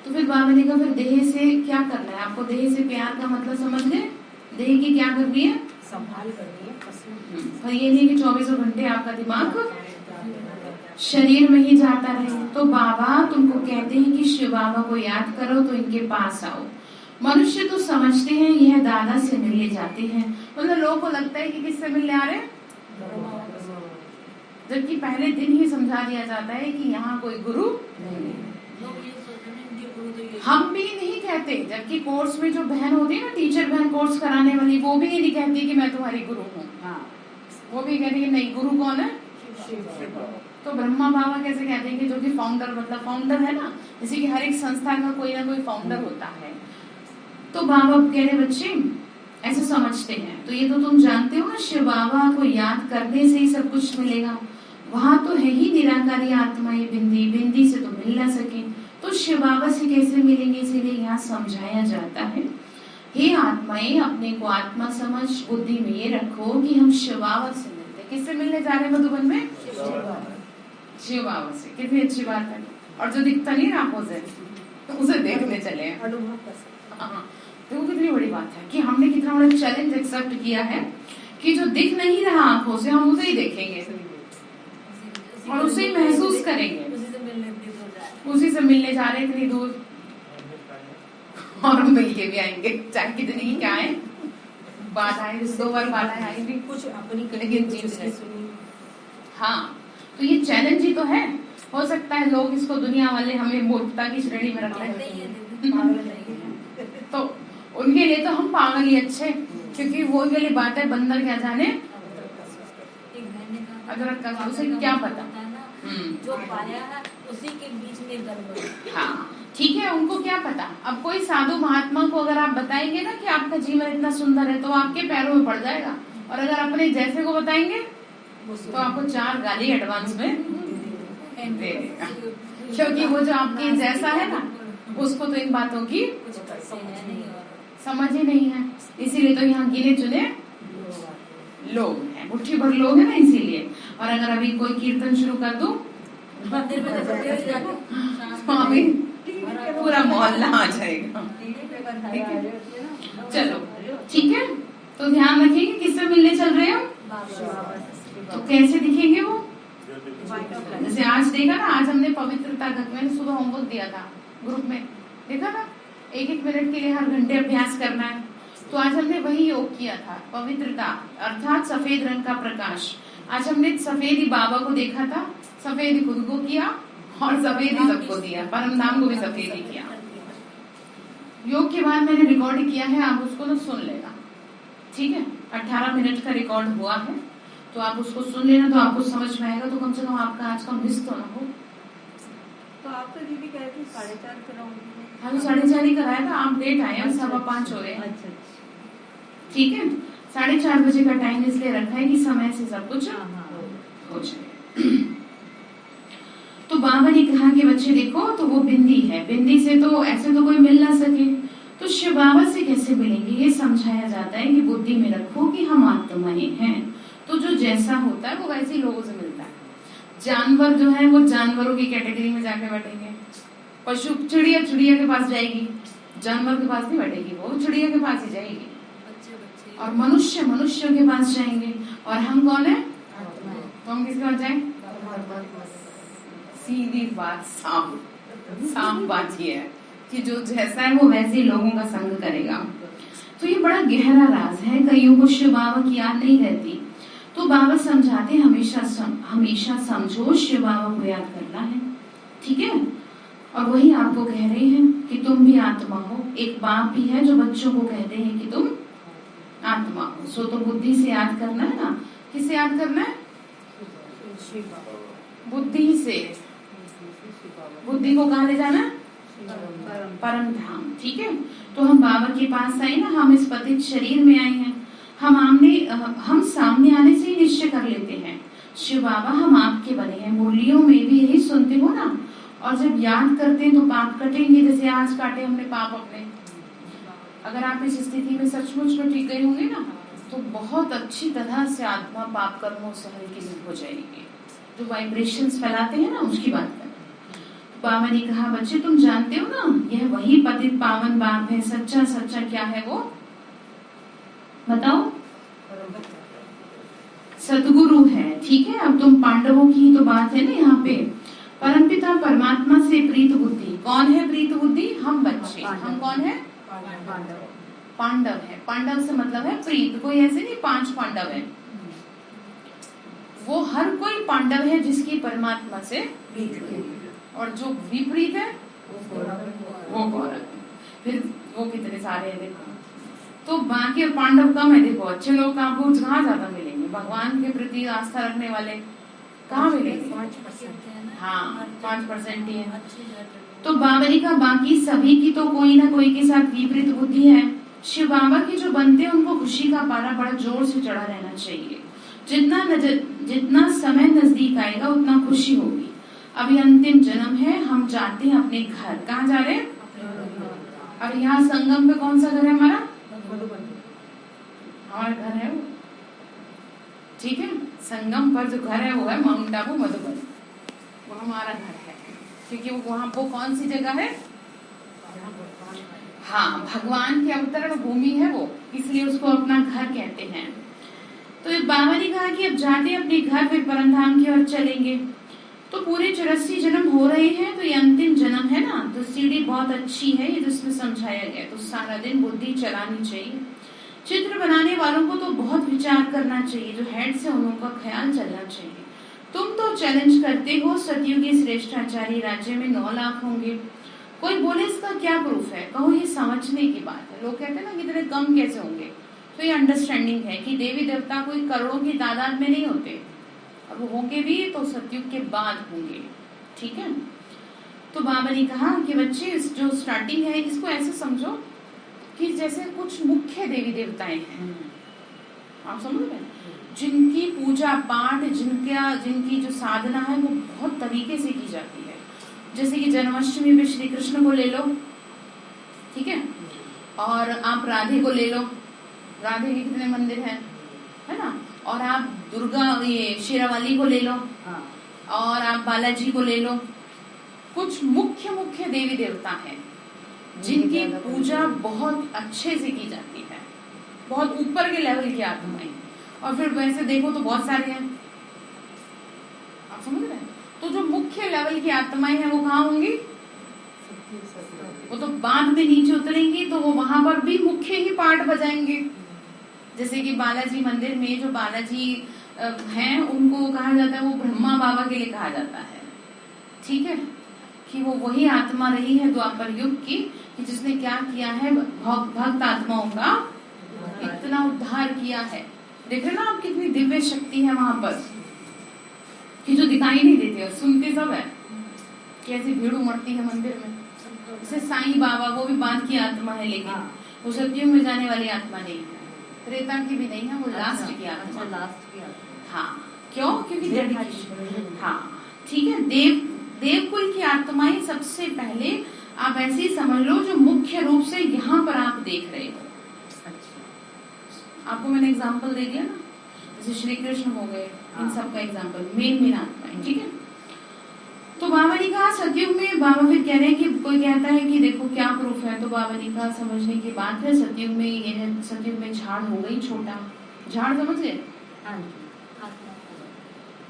तो फिर बाबा ने कहा फिर देह से क्या करना है आपको? देह से प्यार का मतलब समझ गए? देह की क्या करनी है? संभाल करनी है। पर ये नहीं कि 24 घंटे आपका दिमाग शरीर में ही जाता रहे। तो बाबा तुमको कहते हैं कि शिव बाबा को याद करो, तो इनके पास आओ। मनुष्य तो समझते हैं यह दादा से मिलने जाते हैं, मतलब लोगों को लगता है कि किससे मिलने आ रहे हैं, जबकि पहले दिन ही समझा दिया जाता है कि यहाँ कोई गुरु नहीं है। हम भी नहीं कहते, जबकि कोर्स में जो बहन होती है ना, टीचर बहन कोर्स कराने वाली, वो भी ये नहीं कहती कि मैं तुम्हारी गुरु हूँ। वो भी कहती है नहीं, गुरु कौन है? तो ब्रह्मा बाबा कैसे कहते हैं कि जो कि फाउंडर, मतलब फाउंडर है ना, जैसे कि हर एक संस्था का कोई ना कोई फाउंडर होता है। तो बाबा कह रहे बच्चे ऐसे समझते हैं, तो ये तो तुम जानते हो ना, शिव बाबा को याद करने से ही सब कुछ मिलेगा। वहां तो है ही निराकारी आत्मा, ये बिंदी से तो मिल ना सके, तो शिव बाबा से कैसे मिलेंगे? इसीलिए यहाँ समझाया जाता है, हे आत्माएं, अपने को आत्मा समझ बुद्धि में ये रखो कि हम शिव बाबा से मिलते। किससे मिलने जा रहे हैं मधुबन में? शिव बाबा से। कितनी अच्छी बात है। और जो दिखता नहीं ना अपोजिट, तो उसे देखने चले। तो वो कितनी बड़ी बात है कि हमने कितना बड़ा चैलेंज एक्सेप्ट किया है कि जो दिख नहीं रहा आंखों से, हम उसे ही देखेंगे और उसे ही महसूस करेंगे। उसी से मिलने जा रहे हैं इतनी दूर, और मिल के भी आएंगे, चाहे कितनी ही क्या है बाधाएं, 2 बार बाधाएं आएंगी, कुछ अपनी लेकिन जीत हाँ, तो ये चैलेंज ही तो है। हो सकता है लोग इसको दुनिया वाले हमें मूर्खता की श्रेणी में रख लें, तो उनके लिए तो हम पागल ही अच्छे, क्योंकि वो वाली बात है, बंदर क्या जाने अदरक का, उसे क्या पता। जो पाया है उसी के बीच में गड़बड़। हाँ ठीक है, उनको क्या पता। अब कोई साधु महात्मा को अगर आप बताएंगे ना कि आपका जीवन इतना सुंदर है, तो आपके पैरों में पड़ जाएगा, और अगर अपने जैसे को बताएंगे तो आपको 4 गाली एडवांस में दे देगा, क्योंकि वो जो आपके जैसा है ना, उसको तो इन बातों की समझ ही नहीं है। इसीलिए तो यहाँ गिने चुने लोग हैं, मुट्ठी भर लोग हैं ना, इसीलिए। और अगर अभी कोई कीर्तन शुरू कर दूं तो अभी पूरा मोहल्ला आ जाएगा। ठीक है, चलो ठीक है, तो ध्यान रखेंगे किससे मिलने चल रहे हो, तो कैसे दिखेंगे वो। जैसे आज देखा ना, आज हमने पवित्रता का, मैंने सुबह होमवर्क दिया था ग्रुप में, देखा था 1-1 मिनट के लिए हर घंटे अभ्यास करना है। तो आज हमने वही योग किया था, पवित्रता अर्थात सफेद रंग का प्रकाश। आज हमने सफेदी बाबा को देखा था, सफेदी खुद को किया और सफेदी सबको दिया, परम धाम को भी सफेदी किया। योग के बाद मैंने रिकॉर्ड किया है, आप उसको ना सुन लेना, ठीक है। 18 मिनट का रिकॉर्ड हुआ है, तो आप उसको सुन लेना, तो आपको समझ में आएगा, तो कम से कम आपका आज का मिस तो ना हो। तो आप तो दीदी कह रही 4:30 कराऊंगी। हाँ, 4:30 ही कराया था, आप लेट आए, 5:15 हो रहे हैं। अच्छा, ठीक है, 4:30 बजे का टाइम इसलिए रखा है कि समय से सब कुछ हो जाए। तो बाबा ने कहा कि बच्चे देखो, तो वो बिंदी है, बिंदी से तो ऐसे तो कोई मिल ना सके, तो शिव बाबा से कैसे मिलेंगे। ये समझाया जाता है कि बुद्धि में रखो कि हम आत्माएं हैं, तो जो जैसा होता है वो वैसे ही लोगों से मिलता है। जानवर जो है वो जानवरों की कैटेगरी में जाके बैठेंगे, पशु चिड़िया चिड़िया के पास जाएगी, जानवर के पास नहीं बैठेगी, वो चिड़िया के पास ही जाएगी। और मनुष्य मनुष्यों के पास जाएंगे, और हम कौन है, तो हम किसके पास जाएंगे। सीधी बात, साफ बात ये है कि जो जैसा है वो वैसे ही लोगों का संग करेगा। तो ये बड़ा गहरा राज है, कईयों को शिव बाबा की याद नहीं रहती, तो बाबा समझाते हमेशा समझो शिव बाबा को याद करना है, ठीक है। और वही आपको कह रहे हैं कि तुम भी आत्मा हो। एक बाप भी है जो बच्चों को कहते हैं कि तुम आत्मा हो, सो तो बुद्धि से याद करना है ना। किससे याद करना है, बुद्धि से। बुद्धि को कहाँ ले जाना, परम धाम, ठीक है। तो हम बाबा के पास आए ना, हम इस पतित शरीर में आए हैं, हम सामने आने से ही निश्चय कर लेते हैं शिव बाबा हम आपके बने हैं। मुरलियों में भी यही सुनते हो ना, और जब याद करते हैं तो पाप कटेंगे, जैसे आज काटे हमने पाप अपने। अगर आप इस स्थिति में सचमुच में टिक गए होंगे ना, तो बहुत अच्छी तरह से आत्मा पाप कर्मों से हल्की हो जाएगी। जो वाइब्रेशंस फैलाते हैं ना, उसकी बात कर। बाबा ने कहा बच्चे तुम जानते हो ना, यह वही पतित पावन बाप है। सच्चा सच्चा क्या है वो बताओ, सदगुरु है, ठीक है। अब तुम पांडवों की तो बात है ना यहाँ पे। परमपिता परमात्मा से प्रीत बुद्धि, कौन है प्रीत बुद्धि, हम बच्चे। हम कौन है, पांडव है। पांडव से मतलब है प्रीत, कोई ऐसे नहीं 5 पांडव है, वो हर कोई पांडव है जिसकी परमात्मा से प्रीत है। और जो विपरीत है वो कौरव। फिर वो कितने सारे हैं देखो। तो बाकी पांडव कम है, देखो अच्छे लोग आपको कहाँ ज्यादा मिलेंगे, भगवान के प्रति आस्था रखने वाले कहाँ मिलेंगे, 5%। हाँ 5% ही है। तो बाबा ने कहा बाकी सभी की तो कोई ना कोई के साथ विपरीत बुद्धि है। शिव बाबा के जो बनते हैं उनको खुशी का पारा बड़ा जोर से चढ़ा रहना चाहिए। जितना समय नजदीक आएगा उतना खुशी होगी। अभी अंतिम जन्म है, हम जाते हैं अपने घर। कहाँ जा रहे हैं, अब यहाँ संगम पे कौन सा घर है हमारा, हमारा घर है वो, ठीक है। संगम पर जो घर है वो है माउंट आबू मधुबन, वो हमारा घर है, क्योंकि वहाँ वो कौन सी जगह है, हाँ भगवान की अवतरण भूमि है वो, इसलिए उसको अपना घर कहते हैं। तो बाबा ने कहा कि अब जाते अपने घर, फिर परमधाम की ओर चलेंगे। तो पूरे 84 जन्म हो रहे हैं, तो ये अंतिम जन्म है ना, तो सीढ़ी बहुत अच्छी है ये जिसमें समझाया गया। तो सारा दिन बुद्धि चलानी चाहिए। चित्र बनाने वालों को तो बहुत विचार करना चाहिए, जो हेड से उन लोगों का ख्याल चलना चाहिए। तुम तो चैलेंज करते हो सतयुगी श्रेष्ठ आचार्य राज्य में 9 लाख होंगे। कोई बोले इसका क्या प्रूफ है? कहो ये समझने की बात है। लोग कहते हैं ना कितने कम कैसे होंगे, तो ये अंडरस्टैंडिंग है कि देवी देवता कोई करोड़ों की तादाद में नहीं होते, और वो होंगे भी तो सतयुग के बाद होंगे। ठीक है, तो बाबा ने कहा कि बच्चे जो स्टार्टिंग है इसको ऐसे समझो कि जैसे कुछ मुख्य देवी देवताएं हैं, आप समझ रहे हैं, जिनकी पूजा पाठ, जिनकी जो साधना है वो बहुत तरीके से की जाती है। जैसे कि जन्माष्टमी में श्री कृष्ण को ले लो, ठीक है, और आप राधे को ले लो, राधे के कितने मंदिर हैं, है ना, और आप दुर्गा ये शेरावाली को ले लो, और आप बालाजी को ले लो। कुछ मुख्य मुख्य देवी देवता हैं जिनकी पूजा बहुत अच्छे से की जाती है, बहुत ऊपर के लेवल की आत्माएं। और फिर वैसे देखो तो बहुत सारे हैं, आप समझ रहे हैं। तो जो मुख्य लेवल की आत्माएं हैं वो कहाँ होंगी? वो तो बाद में नीचे उतरेंगी तो वो वहां पर भी मुख्य ही पार्ट बजाएंगे। जैसे कि बालाजी मंदिर में जो बालाजी हैं उनको कहा जाता है, वो ब्रह्मा बाबा के लिए कहा जाता है। ठीक है, कि वो वही आत्मा रही है द्वापर युग की, कि जिसने क्या किया है, भक्त आत्माओं का इतना उद्धार किया है। देख रहे ना आप, कितनी दिव्य शक्ति है वहां पर, कि जो दिखाई नहीं देती और सुनते सब है। कैसी भीड़ उमड़ती है मंदिर में। जैसे साईं बाबा, वो भी बांध की आत्मा है, लेकिन वो सतयुग में जाने वाली आत्मा नहीं है, त्रेता की भी नहीं है, वो लास्ट की आत्मा। लास्ट की आत्मा। हाँ, क्यों? क्योंकि डेडिकेशन। हाँ, ठीक है। देवकुल की आत्माएं सबसे पहले आप ऐसे ही समझ लो, जो मुख्य रूप से यहाँ पर आप देख रहे हो। आपको मैंने एग्जाम्पल दे दिया ना, जैसे श्री कृष्ण हो गए, इन सब का एग्जाम्पल मेन आत्माएं। ठीक है, तो बाबा ने कहा सतयुग में, बाबा फिर कह रहे हैं कि कोई कहता है कि देखो क्या प्रूफ है, तो बाबा ने कहा समझने की बात है, सतयुग में ये है, सतयुग में झाड़ हो गई छोटा, झाड़ समझ गए,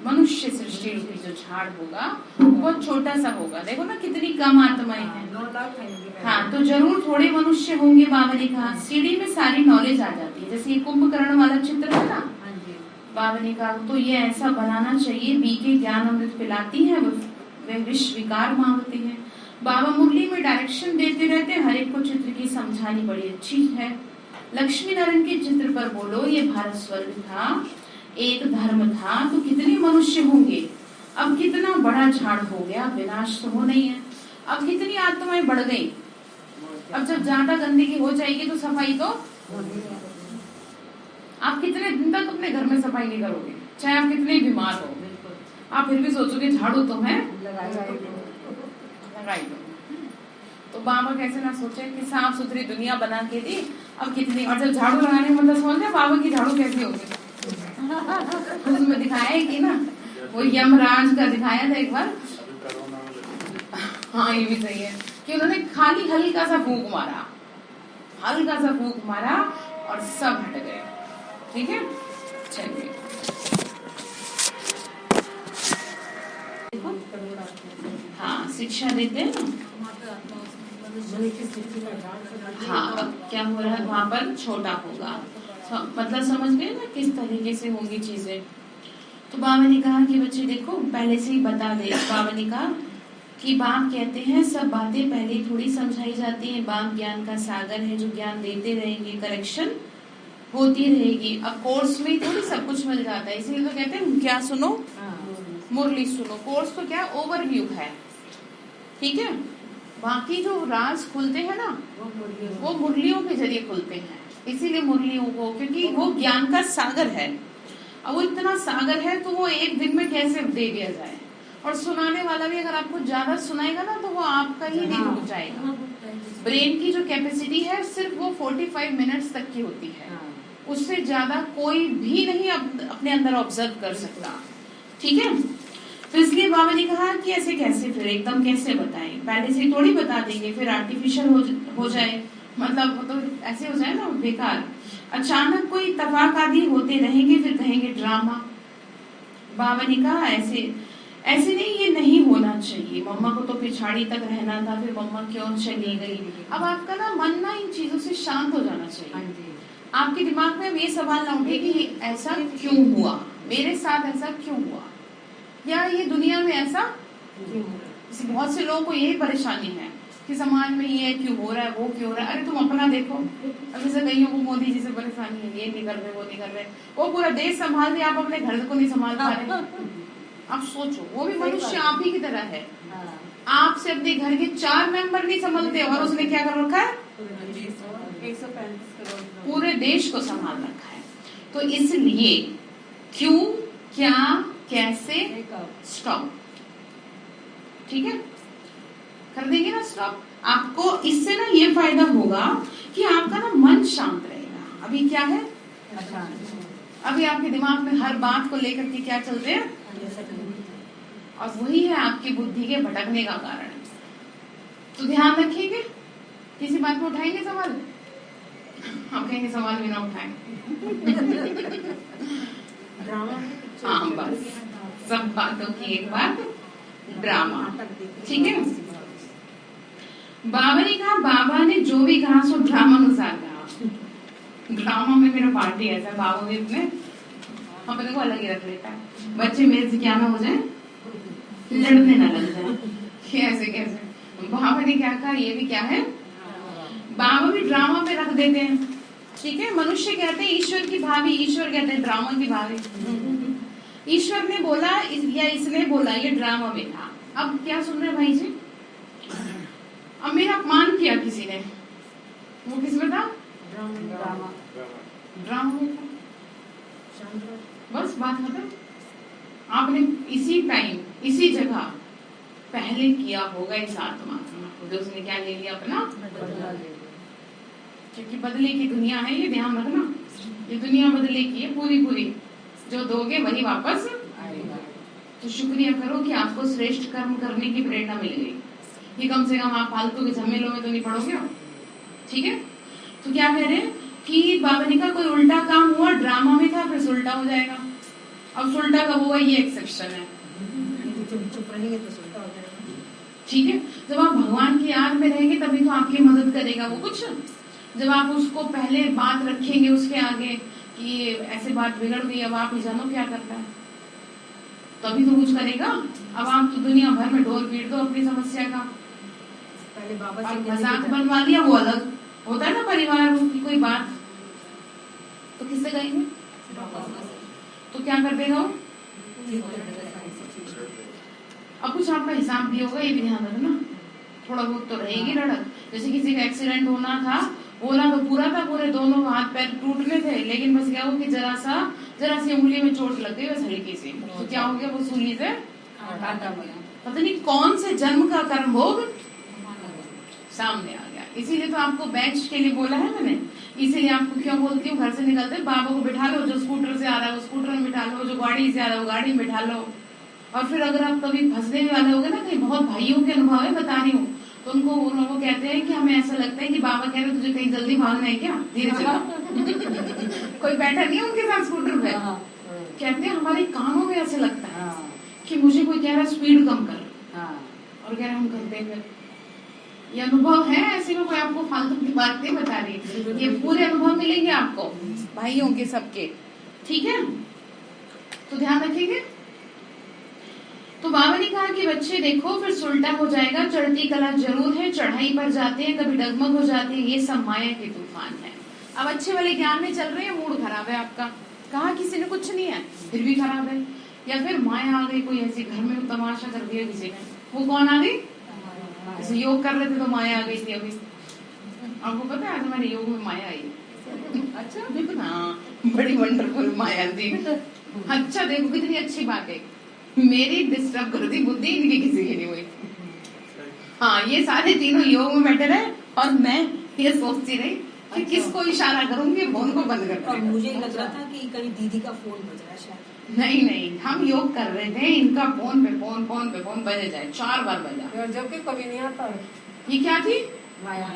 मनुष्य सृष्टि रूपी जो झाड़ होगा बहुत छोटा सा होगा। देखो ना कितनी कम आत्माएं हैं। हाँ, तो जरूर थोड़े मनुष्य होंगे। बाबा ने कहा सीढ़ी में सारी नॉलेज आ जाती है। जैसे ये कुंभकर्ण वाला चित्र है ना, बाबा ने कहा तो ये ऐसा बनाना चाहिए, बीके ज्ञान अमृत पिलाती है, वे विश्व विकार मांगती है। बाबा मुरली में डायरेक्शन देते रहते हैं, हर एक को चित्र की समझानी बड़ी अच्छी है। लक्ष्मी नारायण के चित्र पर बोलो ये भारत स्वर्ग था, एक धर्म था, तो कितने मनुष्य होंगे। अब कितना बड़ा झाड़ हो गया, विनाश तो हो नहीं है। अब कितनी आत्माएं बढ़ गई। अब जब ज्यादा गंदगी हो जाएगी तो सफाई तो, आप कितने दिन तक अपने घर में सफाई नहीं करोगे, चाहे आप कितने बीमार हो, आप फिर भी सोचोगे झाड़ू तो है लगाई दो। तो बाबा कैसे ना सोचे कि साफ सुथरी दुनिया बना के दी, अब कितनी, और जब झाड़ू लगाने में मतलब समझ बाबा की झाड़ू कैसी होगी। उसमें दिखाया है कि ना, वो यमराज का दिखाया था एक बार। हाँ, ये भी सही है कि उन्होंने खाली हल्का सा फूंक मारा, हल्का सा फूंक मारा और सब हट गए। ठीक है, चलिए हाँ, शिक्षा देते हैं ना। हाँ, क्या हो रहा है वहां पर, छोटा होगा, मतलब समझ गए ना किस तरीके से होंगी चीजें। तो बाबा ने कहा कि बच्चे देखो, पहले से ही बता दे। बाबा ने कहा कि बाप कहते हैं सब बातें पहले थोड़ी समझाई जाती हैं, बाप ज्ञान का सागर है जो ज्ञान देते रहेंगे, करेक्शन होती रहेगी। अब कोर्स में थोड़ी सब कुछ मिल जाता है, इसीलिए तो कहते हैं क्या सुनो, मुरली सुनो। कोर्स तो क्या ओवरव्यू है, ठीक है। बाकी जो राज खुलते हैं ना, वो मुरलियों के जरिए खुलते हैं, इसीलिए मुरलियों को, क्योंकि वो ज्ञान का सागर है। अब वो इतना सागर है तो वो एक दिन में कैसे दे दिया जाए। और सुनाने वाला भी अगर आपको ज्यादा सुनाएगा ना तो वो आपका ही दिन रुक जाएगा। ब्रेन की जो कैपेसिटी है सिर्फ वो 45 मिनट्स तक की होती है, उससे ज्यादा कोई भी नहीं अपने अंदर ऑब्जर्व कर सकता, ठीक है। तो इसलिए बाबा ने कहा कि ऐसे कैसे, फिर एकदम कैसे बताएं, पहले से थोड़ी बता देंगे, फिर आर्टिफिशियल हो जाए, मतलब तो ऐसे हो जाए ना बेकार। अचानक कोई तफाक आदि होते रहेंगे, फिर कहेंगे ड्रामा। बाबा ने कहा ऐसे नहीं, ये नहीं होना चाहिए। मम्मा को तो पिछाड़ी तक रहना था, फिर मम्मा क्यों चली गई। अब आपका ना मन ना इन चीजों से शांत हो जाना चाहिए। आपके दिमाग में ये सवाल ना उठे कि ऐसा क्यों हुआ, मेरे साथ ऐसा क्यों हुआ। या ये दुनिया में ऐसा बहुत से लोगों को यही परेशानी है कि समाज में ये क्यों हो रहा है, वो क्यों हो रहा है। अरे तुम अपना देखो। अब जैसे कईयों को मोदी जी से परेशानी है, ये नहीं कर रहे, वो नहीं कर रहे, वो पूरा देश संभाल रहे, आप अपने घर को नहीं संभाल पा रहे। आप सोचो, वो भी मनुष्य आप ही की तरह है। आपसे अपने घर के 4 मेंबर नहीं संभलते और उसने क्या कर रखा है, 135 करोड़ पूरे देश को संभाल रखा है। तो इसलिए क्यों, क्या, कैसे, स्टॉप। ठीक है, कर देंगे ना स्टॉप। आपको इससे ना ये फायदा होगा कि आपका ना मन शांत रहेगा। अभी क्या है, अभी आपके दिमाग में हर बात को लेकर के क्या चल रहे हैं, और वही है आपकी बुद्धि के भटकने का कारण। तो ध्यान रखिएगा, किसी बात को उठाएंगे सवाल, आप कहेंगे सवाल भी ना उठाएं। हाँ बस, सब बातों की एक बात ड्रामा। ठीक है, बाबा ने कहा, बाबा ने जो भी कहा सो ड्रामा अनुसार कहा। ड्रामा में मेरा पार्टी ऐसा, बाबा भी अपने अपने को अलग ही रख लेता है। बच्चे मेरे से क्या ना हो जाए, लड़ने ना लग जाए, ऐसे कैसे। बाबा ने क्या कहा, ये भी क्या है, बाबा भी ड्रामा पे रख देते हैं। ठीक है, मनुष्य कहते हैं ईश्वर की भाभी, ईश्वर कहते हैं ड्रामा की भाभी। ईश्वर ने बोला या इसने बोला, ये ड्रामा में था। अब क्या सुन रहे भाई जी, अब मेरा अपमान किया किसी ने, वो किस में था, ड्रामा में था। बस बात खत्म। आपने इसी टाइम इसी जगह पहले किया होगा इस आत्मा का, तो उसने क्या ले लिया, अपना बदला ले लिया। क्योंकि बदले की दुनिया है, ये ध्यान रखना, ये दुनिया बदले की है पूरी। जो दोगे वही वापस आएगा। तो शुक्रिया करो कि आपको श्रेष्ठ कर्म करने की प्रेरणा मिल गई। ये कम से कम आप फालतू के झमेलों में तो नहीं पड़ोगे। ठीक है, तो क्या कह रहे हैं कि बाबा ने कहा कोई उल्टा काम हुआ, ड्रामा में था, फिर उल्टा हो जाएगा। अब उल्टा कब हुआ, ये एक्सेप्शन है। चुप रहेंगे तो सुल्टा हो जाएगा। ठीक है, जब आप भगवान की याद में रहेंगे तभी तो आपकी मदद करेगा वो कुछ। जब आप उसको पहले बात रखेंगे उसके आगे कि ऐसे बात बिगड़ गई, अब आप ही जानो क्या करता है, तभी तो कुछ करेगा। अब आप तो दुनिया भर में ढोल पीट दो अपनी समस्या का, पहले बाबा से मजाक बनवा दिया, वो अलग होता है ना परिवार की कोई बात, तो किससे कहेंगे, तो क्या कर देगा वो। अब कुछ आपका हिसाब भी होगा, ये भी ध्यान रखना, थोड़ा बहुत तो रहेगी लड़क। जैसे किसी का एक्सीडेंट होना था, बोला तो पूरा था, पूरे दोनों हाथ पैर टूटने थे, लेकिन बस क्या हो कि जरा सी उंगली में चोट लग गई, बस हल्की सी, तो क्या हो गया, वो सूली से पता नहीं कौन से जन्म का कर्म भोग सामने आ गया। इसीलिए तो आपको बेंच के लिए बोला है मैंने, इसीलिए आपको क्यों बोलती हूँ, घर से निकलते बाबा को बिठा लो, जो स्कूटर से आ रहा है वो स्कूटर में बिठा लो, जो गाड़ी से आ रहा है वो गाड़ी में बिठा लो। और फिर अगर आप कभी फंसने वाले होगे ना, कहीं बहुत भाइयों के अनुभव है बता रही हूँ, तो उनको कहते हैं कि हमें ऐसा लगता है कि बाबा कह रहे तुझे कहीं जल्दी भागना है क्या, धीरे चला। कोई बैठा नहीं है उनके साथ स्कूटर पे, कहते हैं हमारे कानों में ऐसे लगता है कि मुझे कोई कह रहा है स्पीड कम कर, और कह रहे हम करते हैं। ये अनुभव है, ऐसे में कोई आपको फालतू की बात नहीं बता रही, ये पूरे अनुभव मिलेंगे आपको भाइयों के सबके। ठीक है, तो ध्यान रखिएगा। तो बाबा ने कहा कि बच्चे देखो फिर उल्टा हो जाएगा, चढ़ती कला जरूर है, चढ़ाई पर जाते हैं कभी डगमग हो जाते हैं, ये सब माया के तूफान है। अब अच्छे वाले ज्ञान में चल रहे हैं, मूड खराब है आपका, कहा किसी ने कुछ नहीं है फिर भी खराब है, या फिर माया आ गई कोई ऐसी, घर में तमाशा कर दिया किसी ने, वो कौन आ गई, ऐसे योग कर रहे थे तो माया आ गई थी। अभी आपको पता है आज हमारे योग में माया आई। अच्छा, हाँ बड़ी वंडरफुल माया थी। अच्छा देखो कितनी अच्छी बात है, मेरी डिस्टर्ब कर दी बुद्धि, इनकी किसी की नहीं हुई। हाँ, ये सारे तीनों योग में बैठे रहे और मैं ये सोचती रही कि किसको इशारा करूंगी फोन को बंद कर। मुझे लग रहा था कि कहीं दीदी का फोन बज रहा है शायद। नहीं, हम योग कर रहे थे, इनका फोन पे फोन बजे जाए, 4 बार बजा, जबकि कभी नहीं आता। ये क्या थी, माया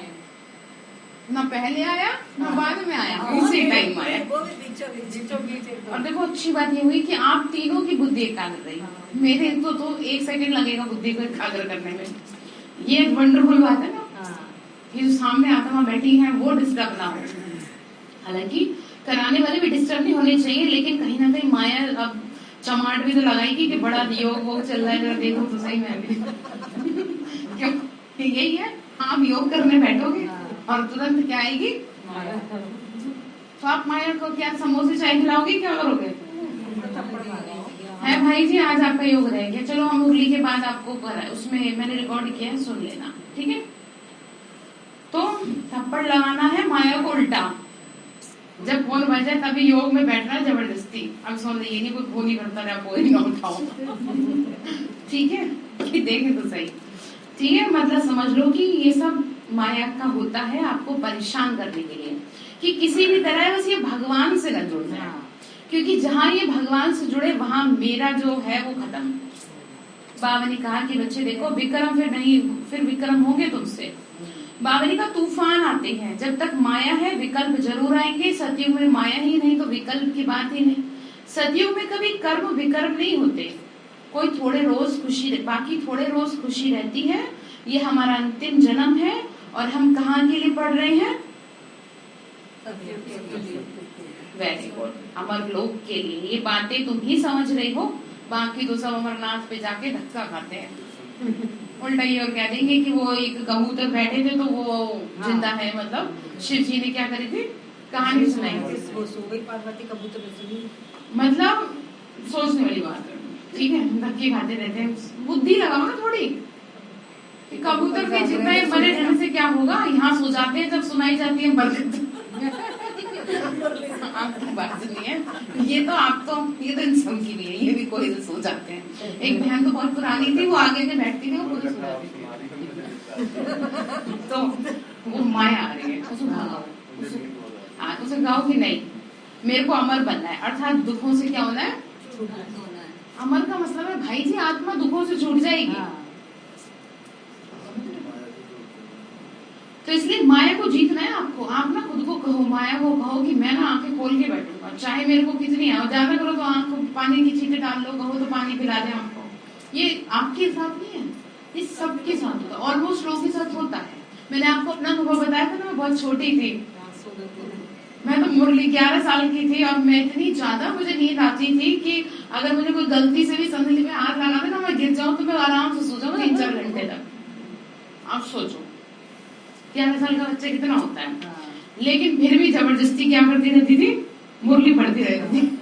ना पहले आया ना बाद में आया, उसी टाइम आया। और देखो अच्छी बात ये हुई कि आप तीनों की बुद्धि एकाग्र रही, मेरे तो 1 सेकंड लगेगा बुद्धि को एकाग्र करने में। ये एक वंडरफुल बात है ना, कि जो सामने आत्मा बैठी है वो डिस्टर्ब ना हो। हालांकि कराने वाले भी डिस्टर्ब नहीं होने चाहिए, लेकिन कहीं ना कहीं माया अब चमाट भी तो लगाएगी कि बड़ा योग वोग चल रहा है, जरा देखो तो सही मैं भी। क्यों, यही है, आप योग करने बैठोगे और तुरंत क्या आएगी, तो आप माया को क्या समोसे चाय खिलाओगे, क्या करोगे? है भाई जी, आज आपका योग रह गया, चलो हम मुरली के बाद आपको उसमें मैंने रिकॉर्ड किया है, सुन लेना, ठीक है? तो थप्पड़ लगाना है माया को उल्टा, जब फोन बजे तभी योग में बैठना है जबरदस्ती। अब सुन ये नहीं कोई फोन नहीं करता रहा, फोन ही ना उठाओ, ठीक है? कि देखें तो सही, ठीक है? मतलब समझ लो कि ये सब माया का होता है आपको परेशान करने के लिए, कि किसी भी तरह बस ये भगवान से न जुड़ जाए, क्योंकि जहां ये भगवान से जुड़े वहां मेरा जो है वो खत्म। बाबा ने कहा कि बच्चे देखो विक्रम फिर विक्रम होंगे तुमसे। बाबा ने कहा तूफान आते हैं, जब तक माया है विकल्प जरूर आएंगे। सतयुग में माया ही नहीं तो विकल्प की बात ही नहीं। सतयुग में कभी कर्म विकर्म नहीं होते, कोई थोड़े रोज खुशी, बाकी थोड़े रोज खुशी रहती है। ये हमारा अंतिम जन्म है और हम कहाँ के लिए पढ़ रहे हैं? वेरी गुड, अमर लोक के लिए। ये बातें तुम ही समझ रही हो, बाकी तो सब अमरनाथ पे जाके धक्का खाते हैं। उल्टा ये और कह देंगे कि वो एक कबूतर बैठे थे तो वो जिंदा है, मतलब शिव जी ने क्या करी थी, कहानी सुनाई थी, पार्वती कबूतर सुनी, मतलब सोचने वाली बात है, ठीक है? धक्के खाते रहते हैं, बुद्धि लगाओ ना थोड़ी। कबूतर के जितने बड़े रहने से क्या होगा, यहाँ सो जाते हैं, जब सुनाई जाती है बरकत। आपकी बात नहीं है ये तो, आप तो ये तो इंसान की भी है, ये भी कोई तो सो जाते हैं। एक बहन तो बहुत पुरानी थी, वो आगे के बैठती थी, वो पूरी सुनाती थी। तो वो माया आ रही है, उसे भागाओ, उसे गाओ कि नहीं मेरे को अमर बनना है, अर्थात दुखों से क्या होना है, अमर का मतलब है भाई जी आत्मा दुखों से छूट जाएगी। तो इसलिए माया को जीतना है आपको। आप ना खुद को कहो, माया को कहो कि मैं ना आंखें खोल के बैठूंगा, चाहे मेरे को कितनी है, और ज्यादा करो तो आंख पानी की छींटे डाल लो, कहो तो पानी पिला दे आपको। ये आपके साथ नहीं है, ये सबके साथ होता है, ऑलमोस्ट लोगों के साथ होता है। मैंने आपको अपना अनुभव बताया था ना, मैं बहुत छोटी थी, मैं तो मुरली 11 साल की थी, और मैं इतनी ज्यादा मुझे नींद आती थी कि अगर मुझे कोई गलती से भी संदली में हाथ लगा दे ना, मैं गिर जाऊं तो मैं आराम से सो जाऊं 3-4 घंटे तक। आप सोचो 11 साल का बच्चा कितना होता है। लेकिन फिर भी जबरदस्ती क्या करती रहती थी, मुरली पढ़ती रहती थी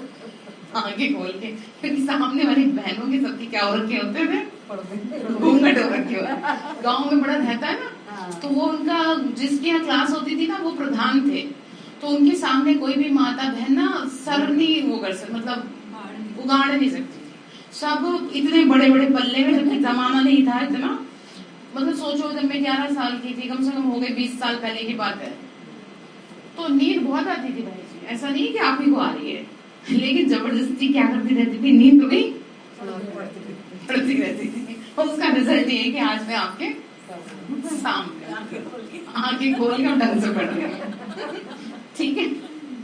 आगे खोल के, क्योंकि सामने वाली बहनों के सबके क्या हो रखे होते थे, घूंघट हो रखे होते। गाँव में बड़ा रहता है ना, तो वो उनका जिसकी यहाँ क्लास होती थी ना वो प्रधान थे, तो उनके सामने कोई भी माता बहन ना सर नहीं वो कर सकती, मतलब उगाड़ नहीं सकती थी। सब इतने बड़े बड़े पल्ले में, जबकि जमाना नहीं था इतना, मतलब सोचो जब मैं 11 साल की थी, कम से कम हो गए 20 साल पहले की बात है, तो नींद बहुत आती थी भाई जी। ऐसा नहीं कि आप ही को आ रही है, लेकिन जबरदस्ती क्या करती रहती थी, नींद तो नहीं पड़ती रहती थी। और उसका रिजल्ट ये है कि आज मैं आपके सामने आंखें खोल के ढंग से पढ़ रही, ठीक है?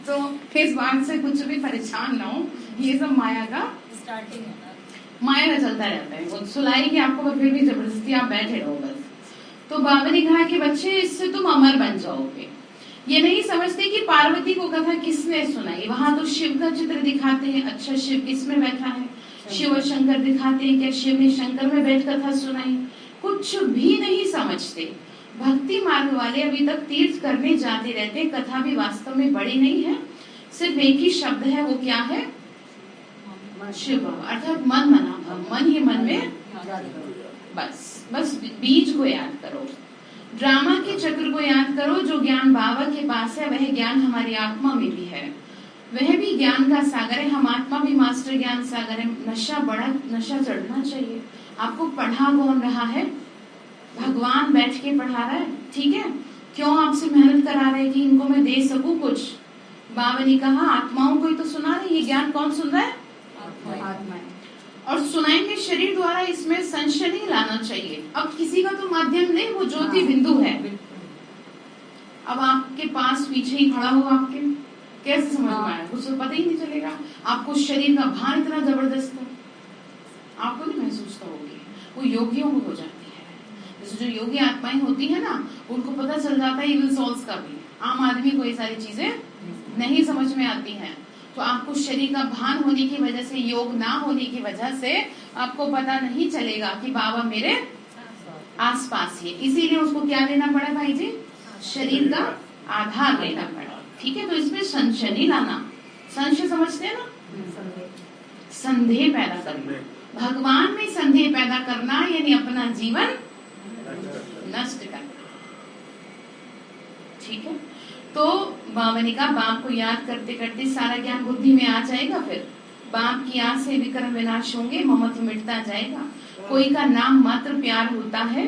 तो इस बात से कुछ भी परेशान ना हो, ये सब माया का स्टार्टिंग है, माया का चलता रहता है, वो सुलाएगी आपको, पर फिर भी जबरदस्ती आप बैठे रहो बस। तो बाबा ने कहा कि बच्चे इससे तुम अमर बन जाओगे। ये नहीं समझते कि पार्वती को कथा किसने सुनाई, वहां तो शिव का चित्र दिखाते हैं, अच्छा शिव किसमें बैठा है, शिव और शंकर दिखाते हैं, क्या शिव ने शंकर में बैठ कथा सुनाई, कुछ भी नहीं समझते। भक्ति मार्ग वाले अभी तक तीर्थ करने जाते रहते, कथा भी वास्तव में बड़ी नहीं है, सिर्फ एक ही शब्द है, वो क्या है, शिव, अर्थात मन मना भव, मन ही मन में, बस बीज को याद करो, ड्रामा के चक्र को याद करो। जो ज्ञान बाबा के पास है वह ज्ञान हमारी आत्मा में भी है, वह भी ज्ञान का सागर है, हम आत्मा भी मास्टर ज्ञान सागर है। नशा चढ़ना चाहिए। आपको पढ़ा कौन रहा है, भगवान बैठ के पढ़ा रहा है, ठीक है? क्यों आपसे मेहनत करा रहे कि इनको मैं दे सकूं कुछ। बाबा ने कहा आत्माओं को ही तो सुना रहे, ये ज्ञान कौन सुन रहा है, आत्मा। और सुनाएंगे शरीर द्वारा, इसमें संशय नहीं लाना चाहिए। अब किसी का तो माध्यम नहीं, वो ज्योति बिंदु है। अब आपके पास पीछे ही खड़ा हो, आपके कैसे समझ में आया, उसको पता ही नहीं चलेगा। आपको शरीर का भार इतना जबरदस्त है, आपको नहीं महसूस होगी, वो योगियों को हो जाती है। जैसे जो योगी आत्माएं होती है ना, उनको पता चल जाता है इविल सोल्स का भी। आम आदमी को ये सारी चीजें नहीं समझ में आती हैं। तो आपको शरीर का भान होने की वजह से, योग ना होने की वजह से आपको पता नहीं चलेगा कि बाबा मेरे आसपास ही है। इसीलिए उसको क्या लेना पड़ा भाई जी? शरीर का आधार लेना पड़ा। ठीक है, तो इसमें संशय नहीं लाना। संशय समझते हैं ना? संदेह पैदा करना, भगवान में संदेह पैदा करना यानी अपना जीवन नष्ट करना। ठीक है, तो बाबा ने कहा बाप को याद करते करते सारा ज्ञान बुद्धि में आ जाएगा, फिर बाप की याद से विक्रम विनाश होंगे, ममत्व मिटता जाएगा, कोई का नाम मात्र प्यार होता है।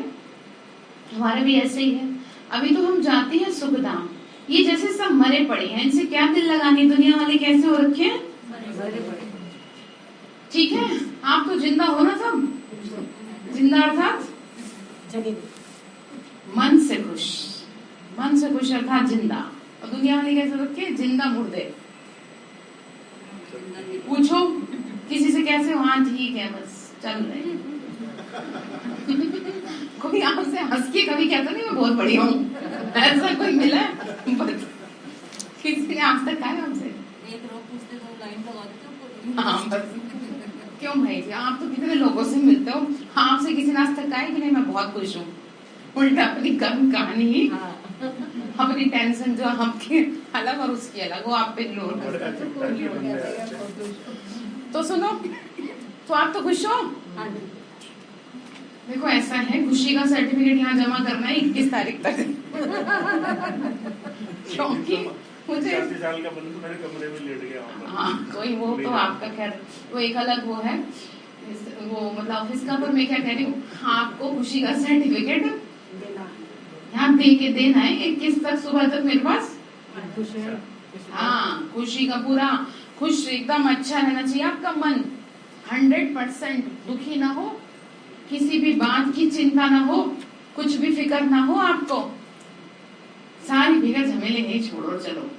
हमारा भी ऐसे ही है। अभी तो हम जाते हैं सुखधाम, ये जैसे सब मरे पड़े हैं, इनसे क्या दिल लगाने, दुनिया वाले कैसे हो रखे हैं? ठीक है, आप तो जिंदा हो ना सब, जिंदा अर्थात मन से खुश, मन से खुश अर्थात जिंदा। और दुनिया वाले कैसे रखे? जिंदा मुर्दे। पूछो किसी से कैसे हो? हाँ ठीक है, बस चल रहे हैं। कोई आपसे हंस के कभी कहता नहीं मैं बहुत बढ़िया हूँ, ऐसा कोई मिला है? किसी ने आज तक कहा है हमसे? एक लोग पूछते तो लाइन लगा देते। हाँ बस। क्यों भाई जी, आप तो कितने लोगों से मिलते हो, आपसे किसी ने आज तक कहा है कि नहीं मैं बहुत खुश हूँ? उल्टा अपनी कर्म कहानी, अपनी टेंशन जो आपके अलग और उसकी अलग, वो आप पे लोड। तो सुनो, तो आप तो खुश हो? देखो ऐसा है, खुशी का सर्टिफिकेट यहाँ जमा करना है 21 तारीख तक। क्योंकि मुझे 85 साल का बंदा मेरे कमरे में लेट गया। हाँ कोई वो तो आपका खैर वो एक अलग वो है, वो मतलब ऑफिस का। पर मैं क्या कह रही हूँ, आपको खुशी का सर्टिफिकेट यहाँ दे के देना है 21 तक सुबह तक मेरे पास। हाँ, खुशी का पूरा खुश एकदम अच्छा रहना चाहिए आपका मन, 100% दुखी ना हो, किसी भी बात की चिंता ना हो, कुछ भी फिक्र ना हो आपको, सारी फिक्र झमेले नहीं, छोड़ो चलो।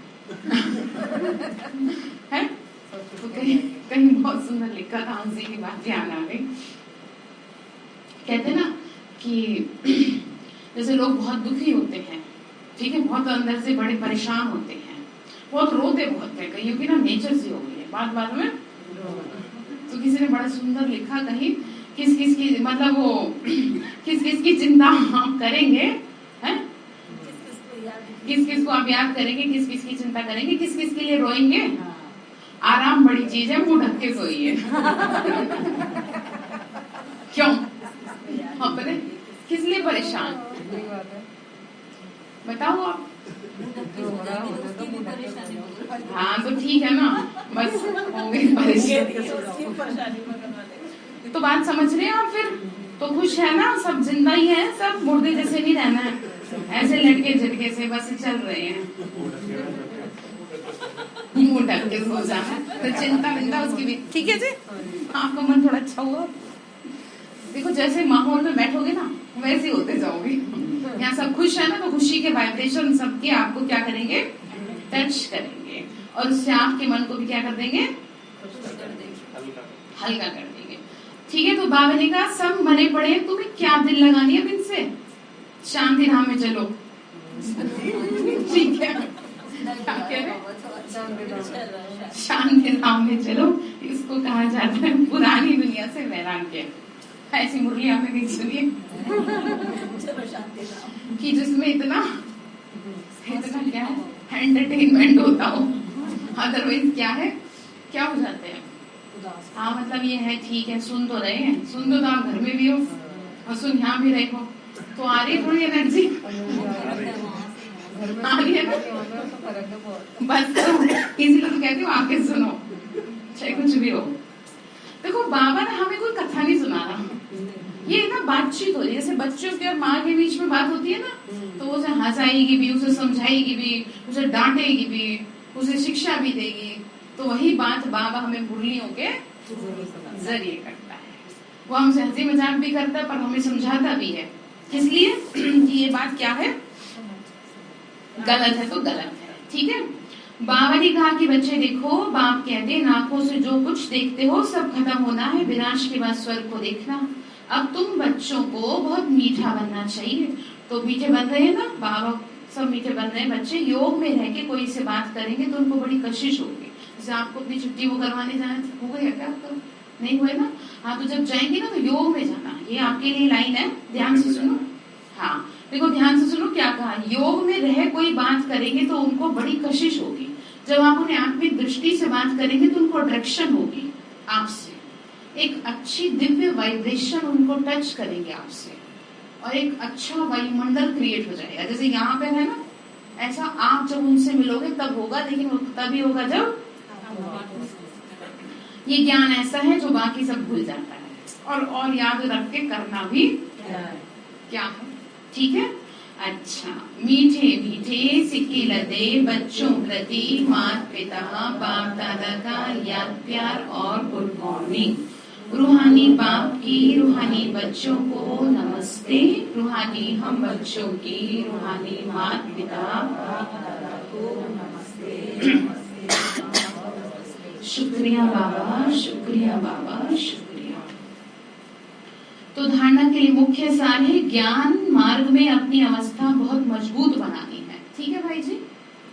है तो कहीं कहीं बहुत सुंदर लिखा था, उसी की बात ध्यान आ गई। कहते ना कि जैसे लोग बहुत दुखी होते हैं, ठीक है, बहुत अंदर से बड़े परेशान होते हैं, बहुत रोते बहुत है, कहीं की ना नेचर सी हो गई है बात बात में। तो किसी ने बड़ा सुंदर लिखा, कहीं किस किस की मतलब वो किस किस की चिंता आप करेंगे, हैं? किस किस को आप याद करेंगे, किस किस की चिंता करेंगे, किस किस के लिए रोएंगे? आराम बड़ी चीज है, मुंह ढक के सोइए। क्यों? अपने किस लिए परेशान? बताओ आप। हाँ तो ठीक है ना, बस होंगे परेशान। तो बात समझ रहे हैं आप? फिर तो खुश है ना, सब जिंदा ही है, सब मुर्दे जैसे नहीं रहना है, ऐसे लटके झटके से बस चल रहे हैं, मुंह ढक के सो जाना, तो चिंता विंता उसकी भी ठीक है जी। आपका मन थोड़ा अच्छा हुआ, देखो जैसे माहौल में बैठोगे ना वैसे होते जाओगे। यहाँ सब खुश है ना, तो खुशी के वाइब्रेशन सबके आपको क्या करेंगे? टच करेंगे, और उससे आपके मन को भी क्या कर देंगे? हल्का कर देंगे। ठीक है, तो बाबा ने कहा सब मरे पड़े, तुम्हें क्या दिल लगानी अब इनसे, शांति धाम में चलो। ठीक है, क्या कह रहे? शांति धाम में चलो, इसको कहा जाता है पुरानी दुनिया से वैराग्य। ऐसी मुरली आपने नहीं सुनी कि जिसमें इतना क्या है, एंटरटेनमेंट होता हो, अदरवाइज क्या है, क्या हो जाते हैं? हाँ मतलब ये है, ठीक है सुन तो रहे हैं, सुन तो आप घर में भी हो और सुन यहाँ भी रहे हो, तो आ रही थोड़ी एनर्जी आ रही है ना, बस इसीलिए तो कहती हूँ आके सुनो, चाहे कुछ भी हो। देखो बाबा ने हमें कोई कथा नहीं सुना रहा, ये ना बातचीत हो रही है, जैसे बच्चों के और माँ के बीच में बात होती है ना, तो उसे हंसाएगी भी, उसे समझाएगी भी, उसे डांटेगी भी, उसे शिक्षा भी देगी। तो वही बात बाबा हमें मुरलियों के जरिए करता है, वो हमसे हंसी मजाक भी करता है पर हमें समझाता भी है, इसलिए कि ये बात क्या है, गलत है तो गलत है। ठीक है, बाबा ने कहा कि बच्चे देखो, बाप कहते हैं आंखों से जो कुछ देखते हो सब खत्म होना है, विनाश के बाद स्वर्ग को देखना। अब तुम बच्चों को बहुत मीठा बनना चाहिए, तो मीठे बन रहे हैं ना, बाबा सब मीठे बन रहे हैं। बच्चे योग में रह के कोई से बात करेंगे तो उनको बड़ी कशिश होगी, जैसे आपको अपनी छुट्टी वो करवाने जाना हो गया क्या आपका? नहीं हुए ना? हाँ, तो जब जाएंगे ना तो योग में जाना। ये आपके लिए लाइन है, ध्यान से सुनो। हाँ देखो, ध्यान से सुनो क्या कहा। योग में रह कोई बात करेंगे तो उनको बड़ी कशिश होगी। जब आप उन्हें आत्मिक दृष्टि से बात करेंगे तो उनको अट्रैक्शन होगी आपसे, एक अच्छी दिव्य वाइब्रेशन उनको टच करेंगे आपसे, और एक अच्छा वायुमंडल क्रिएट हो जाएगा। जैसे यहाँ पे है ना, ऐसा आप जब उनसे मिलोगे तब होगा, लेकिन वो तभी होगा जब ये ज्ञान ऐसा है जो बाकी सब भूल जाता है, और याद रख के करना भी क्या है, ठीक है। अच्छा, मीठे मीठे सिक्के लदे बच्चों प्रति माता पिता बाप दादा का याद प्यार और गुड मॉर्निंग। रूहानी बाप की रूहानी बच्चों को नमस्ते, रूहानी हम बच्चों की रूहानी माता पिता को नमस्ते। शुक्रिया बाबा, शुक्रिया बाबा, शुक्रिया। तो धारणा के लिए मुख्य सार है, ज्ञान मार्ग में अपनी अवस्था बहुत मजबूत बनानी है। ठीक है भाई जी,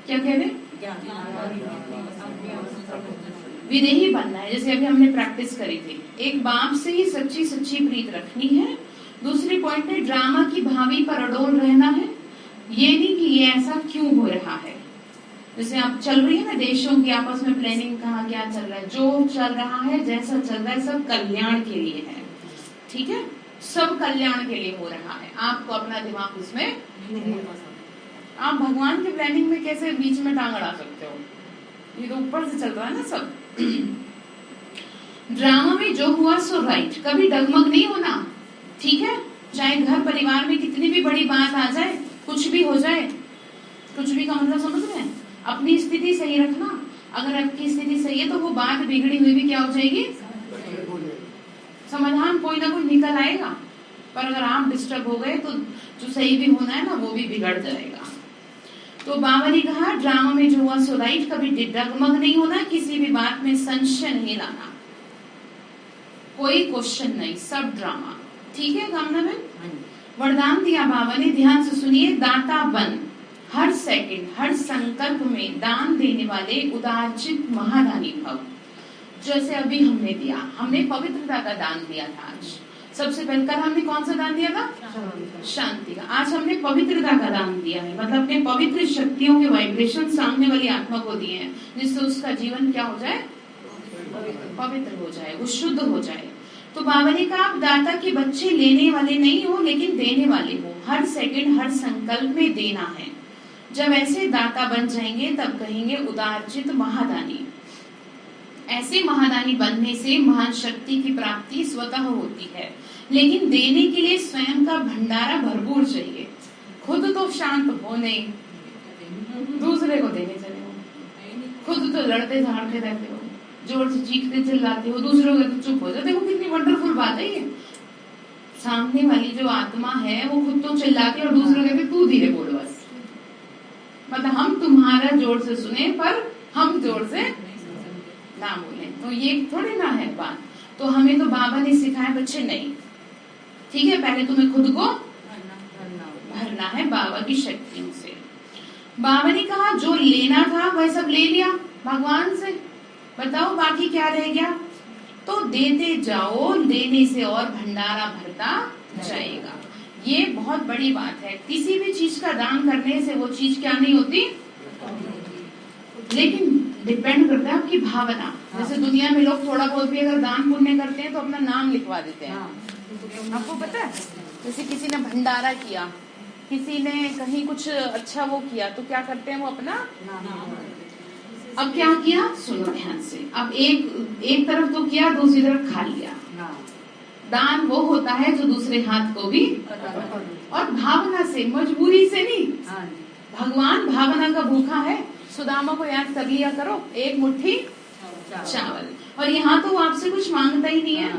क्या कह रहे? विदेही बनना है, जैसे अभी हमने प्रैक्टिस करी थी। एक बाप से ही सच्ची सच्ची प्रीत रखनी है। दूसरी पॉइंट है, ड्रामा की भावी पर अडोल रहना है। ये नहीं कि ये ऐसा क्यों हो रहा है। जैसे आप चल रही है ना देशों की आपस में प्लानिंग, कहाँ क्या चल रहा है, जो चल रहा है जैसा चल रहा है सब कल्याण के लिए है। ठीक है, सब कल्याण के लिए हो रहा है। आपको अपना दिमाग इसमें नहीं पसंद। आप भगवान की प्लानिंग में कैसे बीच में टांग अड़ा सकते हो? ये तो ऊपर से चल रहा है ना सब। ड्रामा में जो हुआ सो राइट, कभी डगमग नहीं होना। ठीक है, चाहे घर परिवार में कितनी भी बड़ी बात आ जाए, कुछ भी हो जाए, कुछ भी का मतलब समझ रहे हैं, अपनी स्थिति सही रखना। अगर आपकी स्थिति सही है तो वो बात बिगड़ी हुई भी क्या हो जाएगी, समाधान कोई ना कोई निकल आएगा। पर अगर आप डिस्टर्ब हो गए तो जो सही भी होना है ना वो भी बिगड़ जाएगा। तो बाबा ने कहा, ड्रामा में जो हुआ सो राइट, कभी डगमग नहीं होना, किसी भी बात में संशय नहीं लाना, कोई क्वेश्चन नहीं, सब ड्रामा। ठीक है कामना बहन? वरदान दिया बाबा ने, ध्यान से सुनिए। दाता बन, हर सेकंड हर संकल्प में दान देने वाले उदारचित महादानी भव। जैसे अभी हमने दिया, हमने पवित्रता का दान दिया था आज। सबसे पहले कल हमने कौन सा दान दिया था? शांति का। आज हमने पवित्रता का दान दिया है, मतलब अपने पवित्र शक्तियों के वाइब्रेशन सामने वाली आत्मा को दिए हैं, जिससे उसका जीवन क्या हो जाए, पवित्र हो जाए, वो शुद्ध हो जाए। तो बाबा ने कहा, आप दाता के बच्चे लेने वाले नहीं हो लेकिन देने वाले हो। हर सेकंड हर संकल्प में देना है। जब ऐसे दाता बन जाएंगे तब कहेंगे उदारचित महादानी। ऐसे महादानी बनने से महान शक्ति की प्राप्ति स्वतः होती है, लेकिन देने के लिए स्वयं का भंडारा भरपूर चाहिए। खुद तो शांत हो नहीं, दूसरे को देने चले हो। खुद तो लड़ते झाड़ते रहते हो, जोर से चीखते चिल्लाते हो, दूसरों के तो चुप हो जाओ। देखो कितनी वंडरफुल बात है ये। सामने वाली जो आत्मा है वो खुद तो चिल्लाती है और दूसरों कहते तू धीरे बोल बस। मतलब हम तुम्हारा जोर से सुने पर हम जोर से ना बोले, तो ये थोड़ी ना है बात। तो हमें तो बाबा ने सिखाया बच्चे नहीं, ठीक है, पहले तुम्हें खुद को भरना है बाबा की शक्तियों से। बाबा ने कहा जो लेना था वह सब ले लिया भगवान से, बताओ बाकी क्या रह गया? तो देते जाओ, देने से और भंडारा भरता जाएगा। ये बहुत बड़ी बात है। किसी भी चीज का दान करने से वो चीज क्या नहीं होती, लेकिन डिपेंड करता है आपकी भावना। जैसे दुनिया में लोग थोड़ा बहुत भी अगर दान पुण्य करते हैं तो अपना नाम लिखवा देते हैं। आपको पता है, जैसे किसी ने भंडारा किया, किसी ने कहीं कुछ अच्छा वो किया, तो क्या करते हैं वो अपना अब क्या किया, सुनो ध्यान से। अब एक तरफ तो किया, दूसरी तरफ खा लिया। दान वो होता है जो दूसरे हाथ को भी, और भावना से, मजबूरी से नहीं। भगवान भावना का भूखा है। सुदामा को याद कर लिया करो, एक मुट्ठी चावल, और यहाँ तो वो आपसे कुछ मांगता ही नहीं है।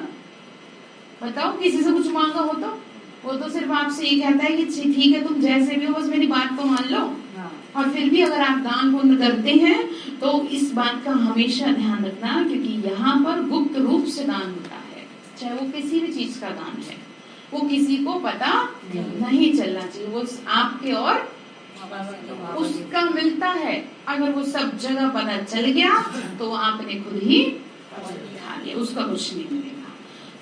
बताओ किसी से कुछ मांगा हो तो वो तो सिर्फ आपसे ये कहता है कि ठीक है तुम जैसे भी हो बस मेरी बात तो मान लो। और फिर भी अगर आप दान पुण्य करते हैं तो इस बात का हमेशा ध्यान रखना, क्योंकि यहाँ पर गुप्त रूप से दान होता है, चाहे वो किसी भी चीज का दान है, वो किसी को पता नहीं चलना चाहिए, वो आपके और उसका मिलता है। अगर वो सब जगह पता चल गया तो आपने खुद ही खा लिया, उसका कुछ नहीं मिलेगा।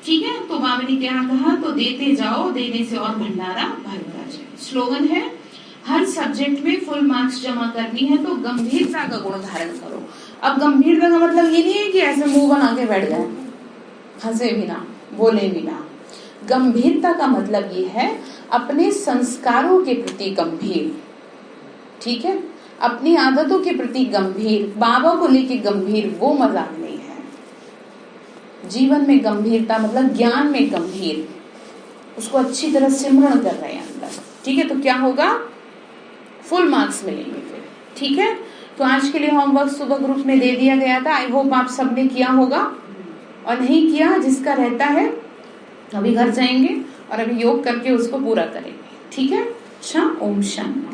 ठीक है, तो बाबा ने क्या कहा, तो देते जाओ, देने से और भंडारा भरता जाए। स्लोगन है, हर सब्जेक्ट में फुल मार्क्स जमा करनी है तो गंभीरता का गुण धारण करो। अब गंभीरता का मतलब ये नहीं है कि ऐसे मुंह बना के बैठ जाए, हंसे भी ना, बोले भी ना। गंभीरता का मतलब ये है अपने संस्कारों के प्रति गंभीर, ठीक है, अपनी आदतों के प्रति गंभीर, बाबा को लेके गंभीर, वो मजाक नहीं है। जीवन में गंभीरता मतलब ज्ञान में गंभीर, उसको अच्छी तरह सिमरण कर रहे हैं अंदर। ठीक है, तो क्या होगा, फुल मार्क्स मिलेंगे फिर। ठीक है, तो आज के लिए होमवर्क सुबह ग्रुप में दे दिया गया था। आई होप आप सबने किया होगा, और नहीं किया जिसका रहता है अभी घर जाएंगे और अभी योग करके उसको पूरा करेंगे। ठीक है, अच्छा, ओम शांति।